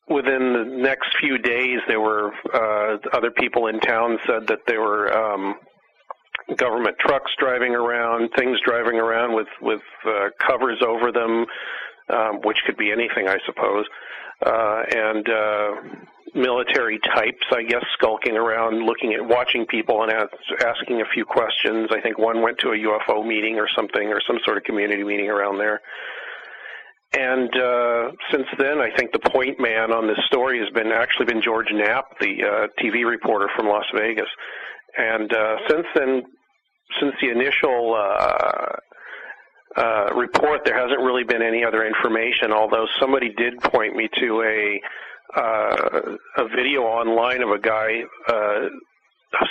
within the next few days, there were other people in town said that there were government trucks driving around, things driving around with covers over them, which could be anything, I suppose, and military types, I guess, skulking around, watching people and asking a few questions. I think one went to a UFO meeting or something, or some sort of community meeting around there. And since then, I think the point man on this story has actually been George Knapp, the TV reporter from Las Vegas. And since then, since the initial report, there hasn't really been any other information, although somebody did point me to a video online of a guy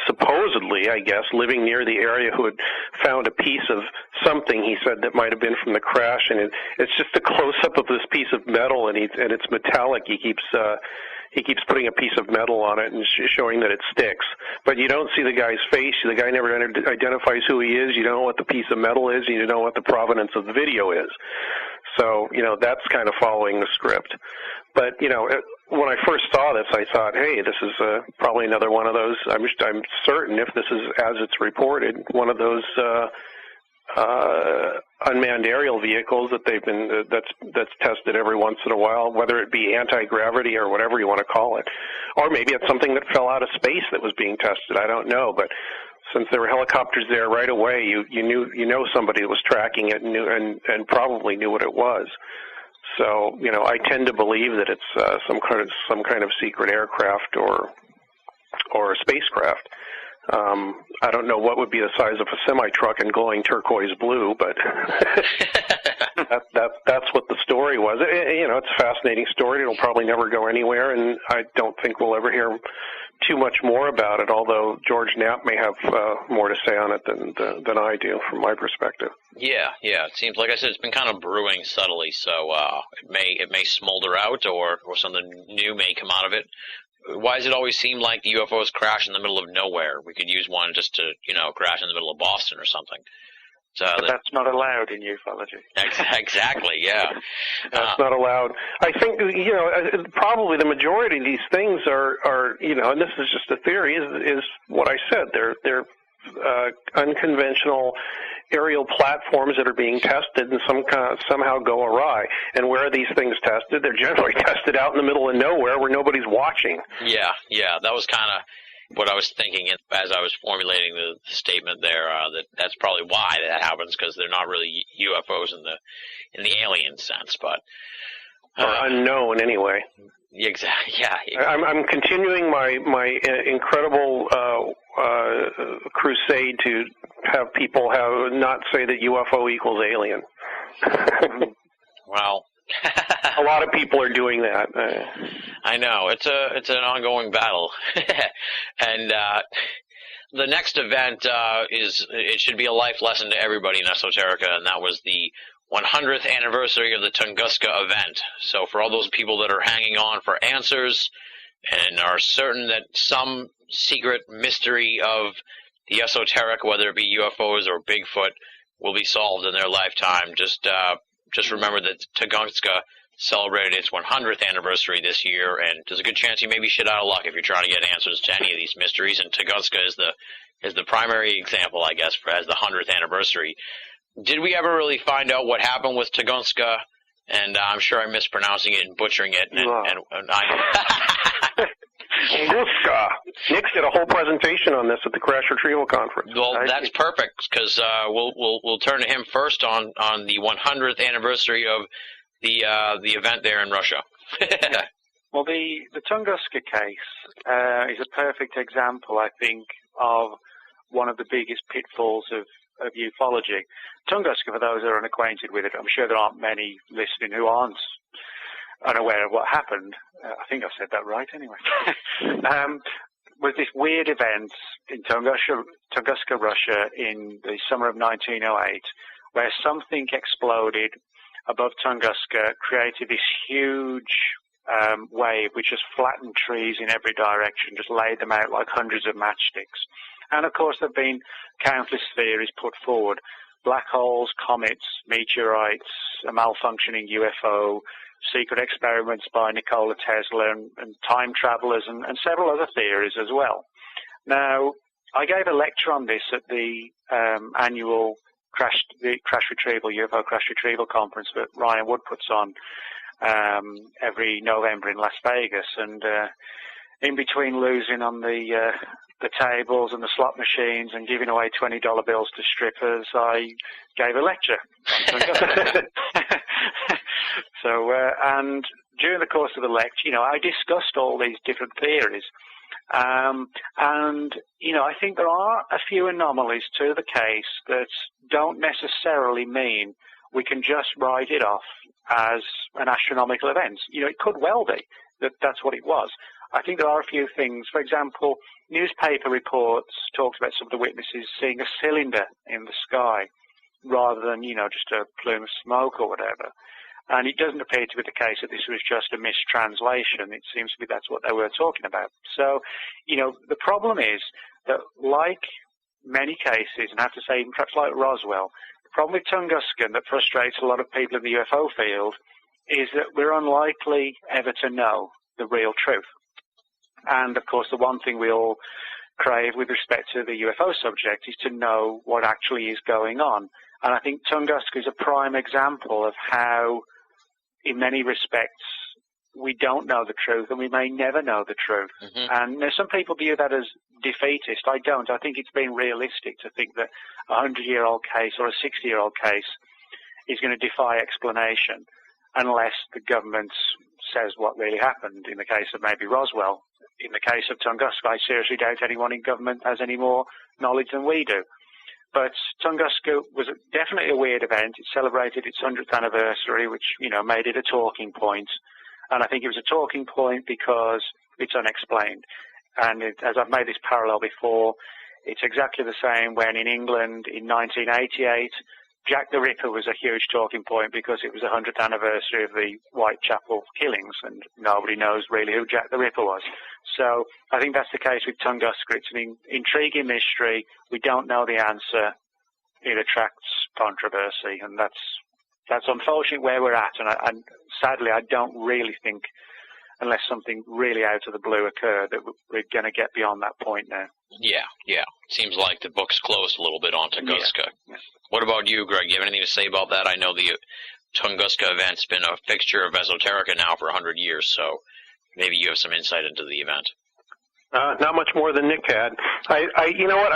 supposedly, I guess, living near the area who had found a piece of something, he said, that might have been from the crash, and it's just a close-up of this piece of metal, and it's metallic. He keeps putting a piece of metal on it and showing that it sticks. But you don't see the guy's face. The guy never identifies who he is. You don't know what the piece of metal is. You don't know what the provenance of the video is. So, that's kind of following the script. But, when I first saw this, I thought, hey, this is probably another one of those. I'm certain, if this is as it's reported, one of those unmanned aerial vehicles that they've been that's tested every once in a while, whether it be anti-gravity or whatever you want to call it, or maybe it's something that fell out of space that was being tested. I don't know, but since there were helicopters there right away, you know somebody was tracking it and knew and probably knew what it was. So, I tend to believe that it's some kind of secret aircraft or a spacecraft. I don't know what would be the size of a semi-truck in glowing turquoise blue, but that's what the story was. It's a fascinating story. It'll probably never go anywhere, and I don't think we'll ever hear too much more about it, although George Knapp may have more to say on it than I do from my perspective. Yeah. It seems, like I said, it's been kind of brewing subtly, so it may smolder out or something new may come out of it. Why does it always seem like the UFOs crash in the middle of nowhere? We could use one just to, crash in the middle of Boston or something. So but that's not allowed in ufology. Exactly, yeah. That's not allowed. I think, probably the majority of these things are and this is just a theory, is what I said. They're unconventional aerial platforms that are being tested and somehow go awry. And where are these things tested? They're generally tested out in the middle of nowhere where nobody's watching. Yeah, that was kind of what I was thinking as I was formulating the statement there. That's probably why that happens, because they're not really UFOs in the alien sense, but or unknown anyway. Exactly. Yeah. I'm continuing my incredible crusade to have people not say that UFO equals alien. Well, a lot of people are doing that. I know it's an ongoing battle, and the next event it should be a life lesson to everybody in esoterica, and that was the 100th anniversary of the Tunguska event. So for all those people that are hanging on for answers and are certain that some secret mystery of the esoteric, whether it be UFOs or Bigfoot, will be solved in their lifetime, just remember that Tunguska celebrated its 100th anniversary this year, and there's a good chance you may be shit out of luck if you're trying to get answers to any of these mysteries, and Tunguska is the primary example, I guess, as the 100th anniversary. Did we ever really find out what happened with Tunguska? And I'm sure I'm mispronouncing it and butchering it. And I Tunguska. Nick did a whole presentation on this at the Crash Retrieval Conference. Well, that's perfect, because we'll turn to him first on the 100th anniversary of the event there in Russia. Well, the Tunguska case is a perfect example, I think, of one of the biggest pitfalls of ufology. Tunguska, for those that are unacquainted with it, I'm sure there aren't many listening who aren't unaware of what happened. I think I've said that right anyway. Was this weird event in Tunguska, Russia in the summer of 1908, where something exploded above Tunguska, created this huge wave which just flattened trees in every direction, just laid them out like hundreds of matchsticks. And, of course, there have been countless theories put forward. Black holes, comets, meteorites, a malfunctioning UFO, secret experiments by Nikola Tesla, and time travelers, and several other theories as well. Now, I gave a lecture on this at the annual UFO Crash Retrieval Conference that Ryan Wood puts on every November in Las Vegas. And in between losing on the tables and the slot machines and giving away $20 bills to strippers, I gave a lecture. So, and during the course of the lecture, I discussed all these different theories. And, I think there are a few anomalies to the case that don't necessarily mean we can just write it off as an astronomical event. It could well be that that's what it was. I think there are a few things. For example, newspaper reports talked about some of the witnesses seeing a cylinder in the sky rather than, just a plume of smoke or whatever. And it doesn't appear to be the case that this was just a mistranslation. It seems to be that's what they were talking about. So, the problem is that, like many cases, and I have to say, perhaps like Roswell, the problem with Tunguska that frustrates a lot of people in the UFO field is that we're unlikely ever to know the real truth. And, of course, the one thing we all crave with respect to the UFO subject is to know what actually is going on. And I think Tunguska is a prime example of how, in many respects, we don't know the truth, and we may never know the truth. And some people view that as defeatist. I don't. I think it's been realistic to think that a 100-year-old case or a 60-year-old case is going to defy explanation unless the government says what really happened. In the case of maybe Roswell, in the case of Tunguska, I seriously doubt anyone in government has any more knowledge than we do. But Tunguska was definitely a weird event. It celebrated its 100th anniversary, which, made it a talking point. And I think it was a talking point because it's unexplained. And as I've made this parallel before, it's exactly the same when in England in 1988, Jack the Ripper was a huge talking point because it was the 100th anniversary of the Whitechapel killings, and nobody knows really who Jack the Ripper was. So I think that's the case with Tunguska. It's an intriguing mystery. We don't know the answer. It attracts controversy, and that's unfortunately where we're at. And sadly, I don't really think, unless something really out of the blue occurred, that we're going to get beyond that point now. Yeah. Seems like the book's closed a little bit on Tunguska. Yeah. What about you, Greg? You have anything to say about that? I know the Tunguska event's been a fixture of Esoterica now for 100 years, so maybe you have some insight into the event. Not much more than Nick had. You know what?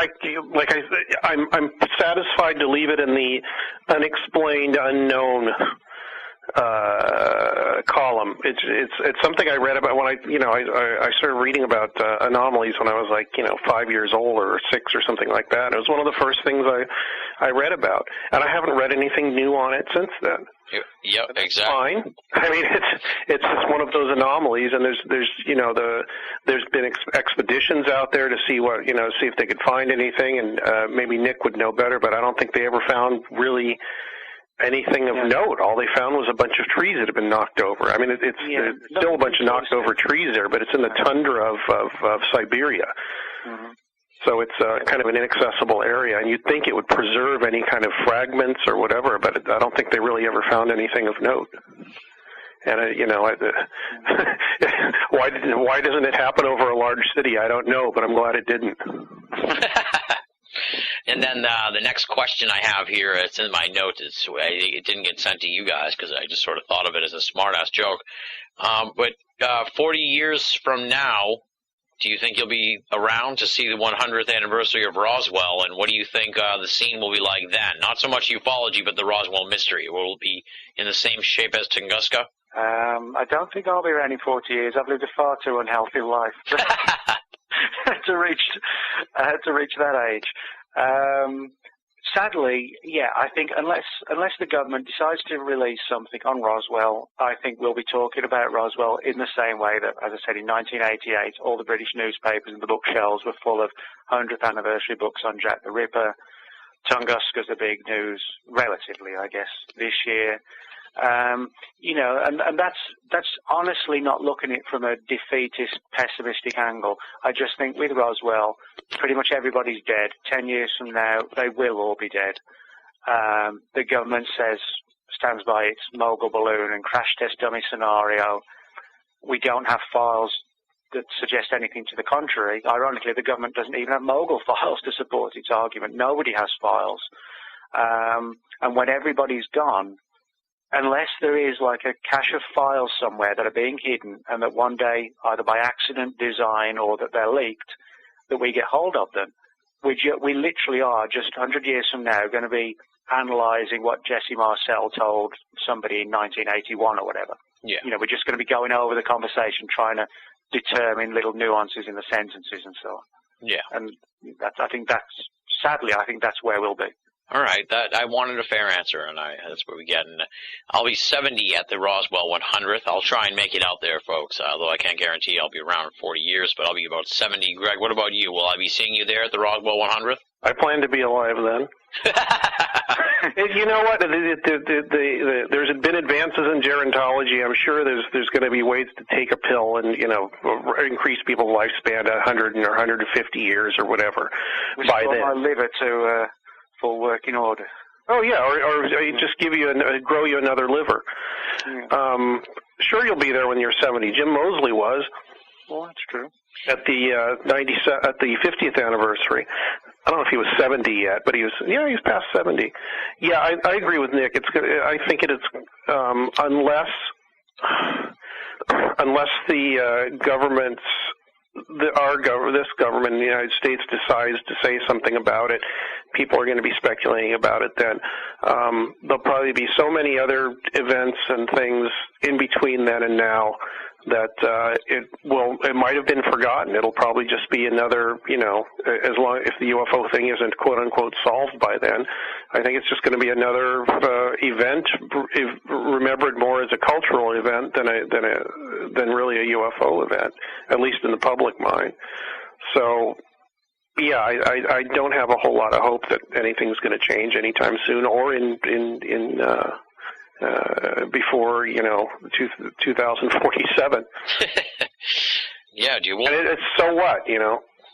I'm satisfied to leave it in the unexplained, unknown column. It's something I read about when I started reading about anomalies when I was 5 years old or 6 or something like that. It was one of the first things I read about, and I haven't read anything new on it since then. Yep, exactly. Fine. I mean, it's just one of those anomalies, and there's been expeditions out there to see see if they could find anything, and maybe Nick would know better, but I don't think they ever found really anything of note. All they found was a bunch of trees that had been knocked over. I mean, there's still a bunch of knocked over trees there, but it's in the tundra of Siberia. Mm-hmm. So it's kind of an inaccessible area, and you'd think it would preserve any kind of fragments or whatever, but I don't think they really ever found anything of note. And why doesn't it happen over a large city? I don't know, but I'm glad it didn't. And then the next question I have here, it's in my notes. It didn't get sent to you guys because I just sort of thought of it as a smart-ass joke. But 40 years from now, do you think you'll be around to see the 100th anniversary of Roswell? And what do you think the scene will be like then? Not so much ufology, but the Roswell mystery. Will it be in the same shape as Tunguska? I don't think I'll be around in 40 years. I've lived a far too unhealthy life to reach that age. Sadly, I think unless the government decides to release something on Roswell, I think we'll be talking about Roswell in the same way that, as I said, in 1988, all the British newspapers and the bookshelves were full of 100th anniversary books on Jack the Ripper. Tunguska's the big news, relatively, I guess, this year. And that's honestly not looking at it from a defeatist, pessimistic angle. I just think with Roswell, pretty much everybody's dead. 10 years from now, they will all be dead. The government stands by its mogul balloon and crash test dummy scenario. We don't have files that suggest anything to the contrary. Ironically, the government doesn't even have mogul files to support its argument. Nobody has files. And when everybody's gone, unless there is like a cache of files somewhere that are being hidden and that one day, either by accident, design, or that they're leaked, that we get hold of them, we literally are just 100 years from now going to be analyzing what Jesse Marcel told somebody in 1981 or whatever. Yeah. We're just going to be going over the conversation, trying to determine little nuances in the sentences and so on. Yeah. And I think that's where we'll be. All right, that I wanted a fair answer, and that's what we get. And I'll be 70 at the Roswell 100th. I'll try and make it out there, folks, although I can't guarantee I'll be around in 40 years, but I'll be about 70. Greg, what about you? Will I be seeing you there at the Roswell 100th? I plan to be alive then. You know what? There's been advances in gerontology. I'm sure there's going to be ways to take a pill and increase people's lifespan to 100 or 150 years or whatever. By then, my liver to full working order. Oh yeah, or just give you grow you another liver. Yeah. Sure, you'll be there when you're 70. Jim Moseley was. Well, that's true. At the 50th anniversary. I don't know if he was 70 yet, but he's past 70. Yeah, I agree with Nick. I think it is unless the government's this government in the United States decides to say something about it, people are going to be speculating about it then. There'll probably be so many other events and things in between then and now that it might have been forgotten. It'll probably just be another, if the UFO thing isn't quote unquote solved by then, I think it's just going to be another event remembered more as a cultural event than really a UFO event, at least in the public mind. So, yeah, I don't have a whole lot of hope that anything's going to change anytime soon, or before 2047. Yeah, dude. It's so what,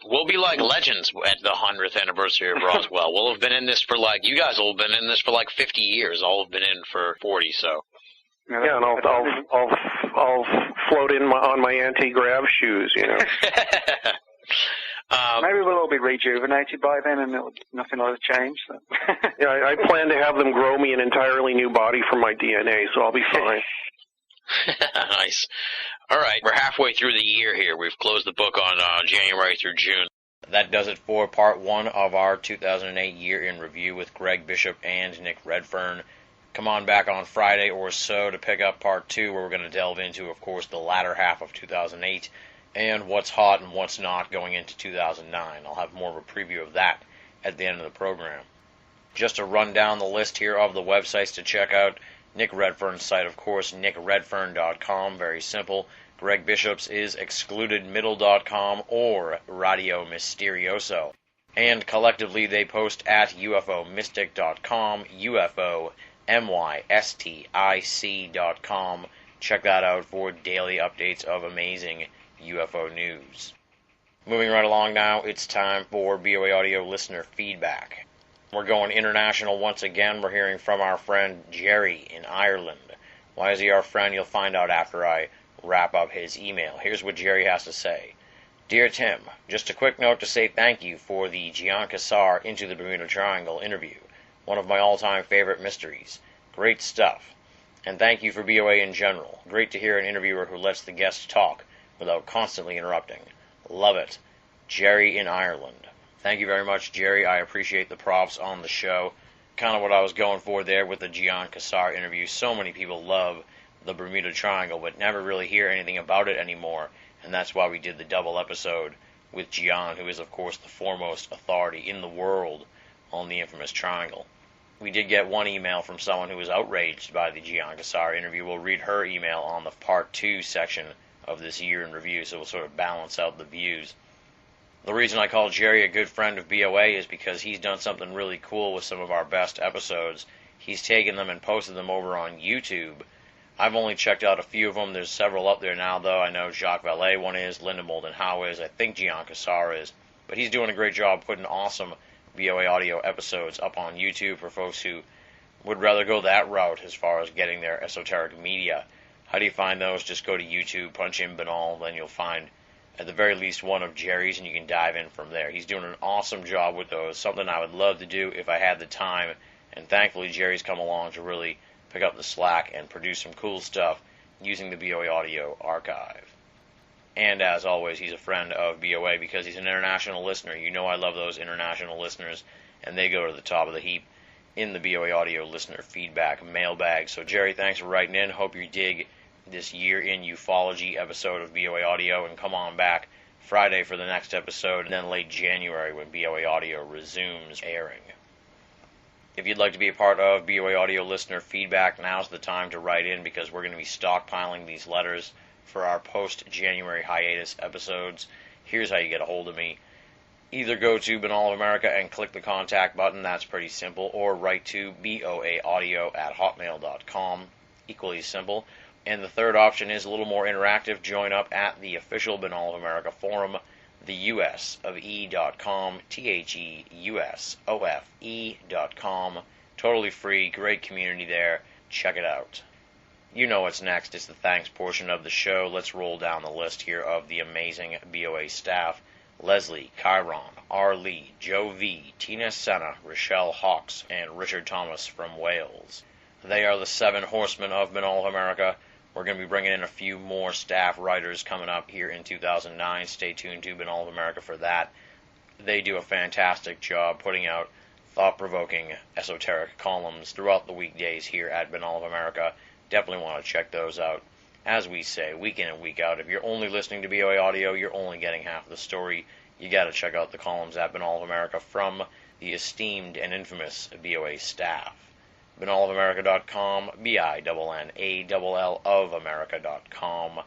We'll be like legends at the 100th anniversary of Roswell. We'll have been in this for you guys will have been in this for 50 years. I'll have been in for 40, so. Yeah, and I'll float in on my anti-grav shoes, Maybe we'll all be rejuvenated by then, and nothing will have changed. So. Yeah, I plan to have them grow me an entirely new body from my DNA, so I'll be fine. Nice. All right, we're halfway through the year here. We've closed the book on January through June. That does it for part 1 of our 2008 year in review with Greg Bishop and Nick Redfern. Come on back on Friday or so to pick up part 2, where we're going to delve into, of course, the latter half of 2008 and what's hot and what's not going into 2009. I'll have more of a preview of that at the end of the program. Just to run down the list here of the websites to check out. Nick Redfern's site, of course, nickredfern.com, very simple. Greg Bishop's is excludedmiddle.com or Radio Mysterioso. And collectively they post at UFOmystic.com, UFOmystic.com. Check that out for daily updates of amazing UFO news. Moving right along now, it's time for BOA Audio listener feedback. We're going international once again. We're hearing from our friend Jerry in Ireland. Why is he our friend? You'll find out after I wrap up his email. Here's what Jerry has to say. Dear Tim, just a quick note to say thank you for the Gian Cassar Into the Bermuda Triangle interview. One of my all-time favorite mysteries. Great stuff. And thank you for BOA in general. Great to hear an interviewer who lets the guests talk without constantly interrupting. Love it. Jerry in Ireland. Thank you very much, Jerry. I appreciate the props on the show. Kind of what I was going for there with the Gian Cassar interview. So many people love the Bermuda Triangle, but never really hear anything about it anymore. And that's why we did the double episode with Gian, who is, of course, the foremost authority in the world on the infamous triangle. We did get one email from someone who was outraged by the Gian Cassar interview. We'll read her email on the Part 2 section of this year in review, so we'll sort of balance out the views. The reason I call Jerry a good friend of BOA is because he's done something really cool with some of our best episodes. He's taken them and posted them over on YouTube. I've only checked out a few of them. There's several up there now, though. I know Jacques Vallée one is, Linda Moulton Howe is, I think Gian Cassar is. But he's doing a great job putting awesome BOA audio episodes up on YouTube for folks who would rather go that route as far as getting their esoteric media. How do you find those? Just go to YouTube, punch in Banal, then you'll find at the very least one of Jerry's, and you can dive in from there. He's doing an awesome job with those, something I would love to do if I had the time, and thankfully Jerry's come along to really pick up the slack and produce some cool stuff using the BOA Audio archive. And as always, he's a friend of BOA because he's an international listener. You know I love those international listeners, and they go to the top of the heap in the BOA Audio listener feedback mailbag. So Jerry, thanks for writing in. Hope you dig this year in ufology episode of BOA Audio, and come on back Friday for the next episode, and then late January when BOA Audio resumes airing. If you'd like to be a part of BOA Audio listener feedback, now's the time to write in, because we're going to be stockpiling these letters for our post-January hiatus episodes. Here's how you get a hold of me. Either go to Banal of America and click the contact button, that's pretty simple, or write to boaaudio@hotmail.com, equally simple. And the third option is a little more interactive. Join up at the official Banal of America forum, theusofe.com, theusofe.com. Totally free, great community there. Check it out. You know what's next. It's the thanks portion of the show. Let's roll down the list here of the amazing BOA staff. Leslie, Chiron, R. Lee, Joe V, Tina Senna, Rochelle Hawks, and Richard Thomas from Wales. They are the 7 horsemen of Banal of America. We're going to be bringing in a few more staff writers coming up here in 2009. Stay tuned to Banal of America for that. They do a fantastic job putting out thought-provoking, esoteric columns throughout the weekdays here at Banal of America. Definitely want to check those out. As we say, week in and week out, if you're only listening to BOA Audio, you're only getting half the story. You got to check out the columns at Banal of America from the esteemed and infamous BOA staff. BanalofAmerica.com, BINNALL of America.com.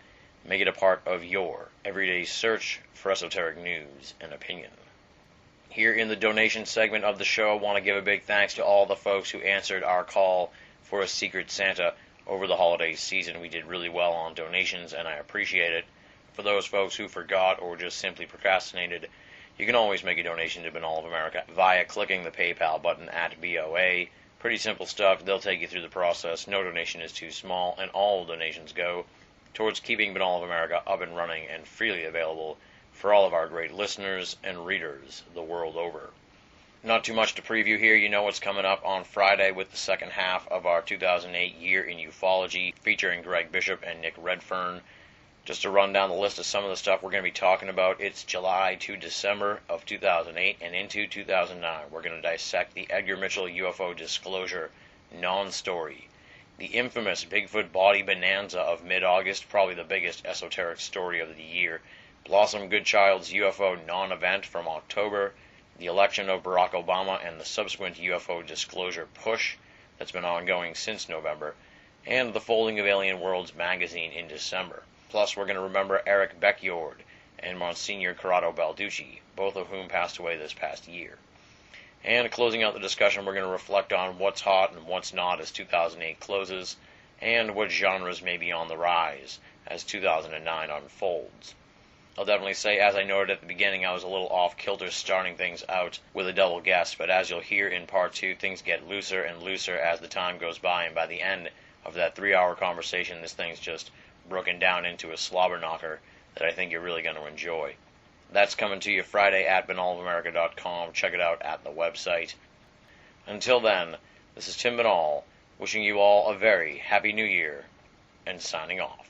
Make it a part of your everyday search for esoteric news and opinion. Here in the donation segment of the show, I want to give a big thanks to all the folks who answered our call for a Secret Santa over the holiday season. We did really well on donations, and I appreciate it. For those folks who forgot or just simply procrastinated, you can always make a donation to Banal of America via clicking the PayPal button at BOA. Pretty simple stuff. They'll take you through the process. No donation is too small, and all donations go towards keeping Banal of America up and running and freely available for all of our great listeners and readers the world over. Not too much to preview here. You know what's coming up on Friday with the second half of our 2008 Year in Ufology, featuring Greg Bishop and Nick Redfern. Just to run down the list of some of the stuff we're going to be talking about, it's July to December of 2008 and into 2009. We're going to dissect the Edgar Mitchell UFO disclosure non-story, the infamous Bigfoot body bonanza of mid-August, probably the biggest esoteric story of the year, Blossom Goodchild's UFO non-event from October, the election of Barack Obama and the subsequent UFO disclosure push that's been ongoing since November, and the folding of Alien Worlds magazine in December. Plus, we're going to remember Eric Beckyord and Monsignor Corrado Balducci, both of whom passed away this past year. And closing out the discussion, we're going to reflect on what's hot and what's not as 2008 closes, and what genres may be on the rise as 2009 unfolds. I'll definitely say, as I noted at the beginning, I was a little off-kilter starting things out with a double guest, but as you'll hear in part 2, things get looser and looser as the time goes by, and by the end of that 3-hour conversation, this thing's just broken down into a slobber knocker that I think you're really going to enjoy. That's coming to you Friday at BanalofAmerica.com. Check it out at the website. Until then, this is Tim Banal, wishing you all a very happy new year, and signing off.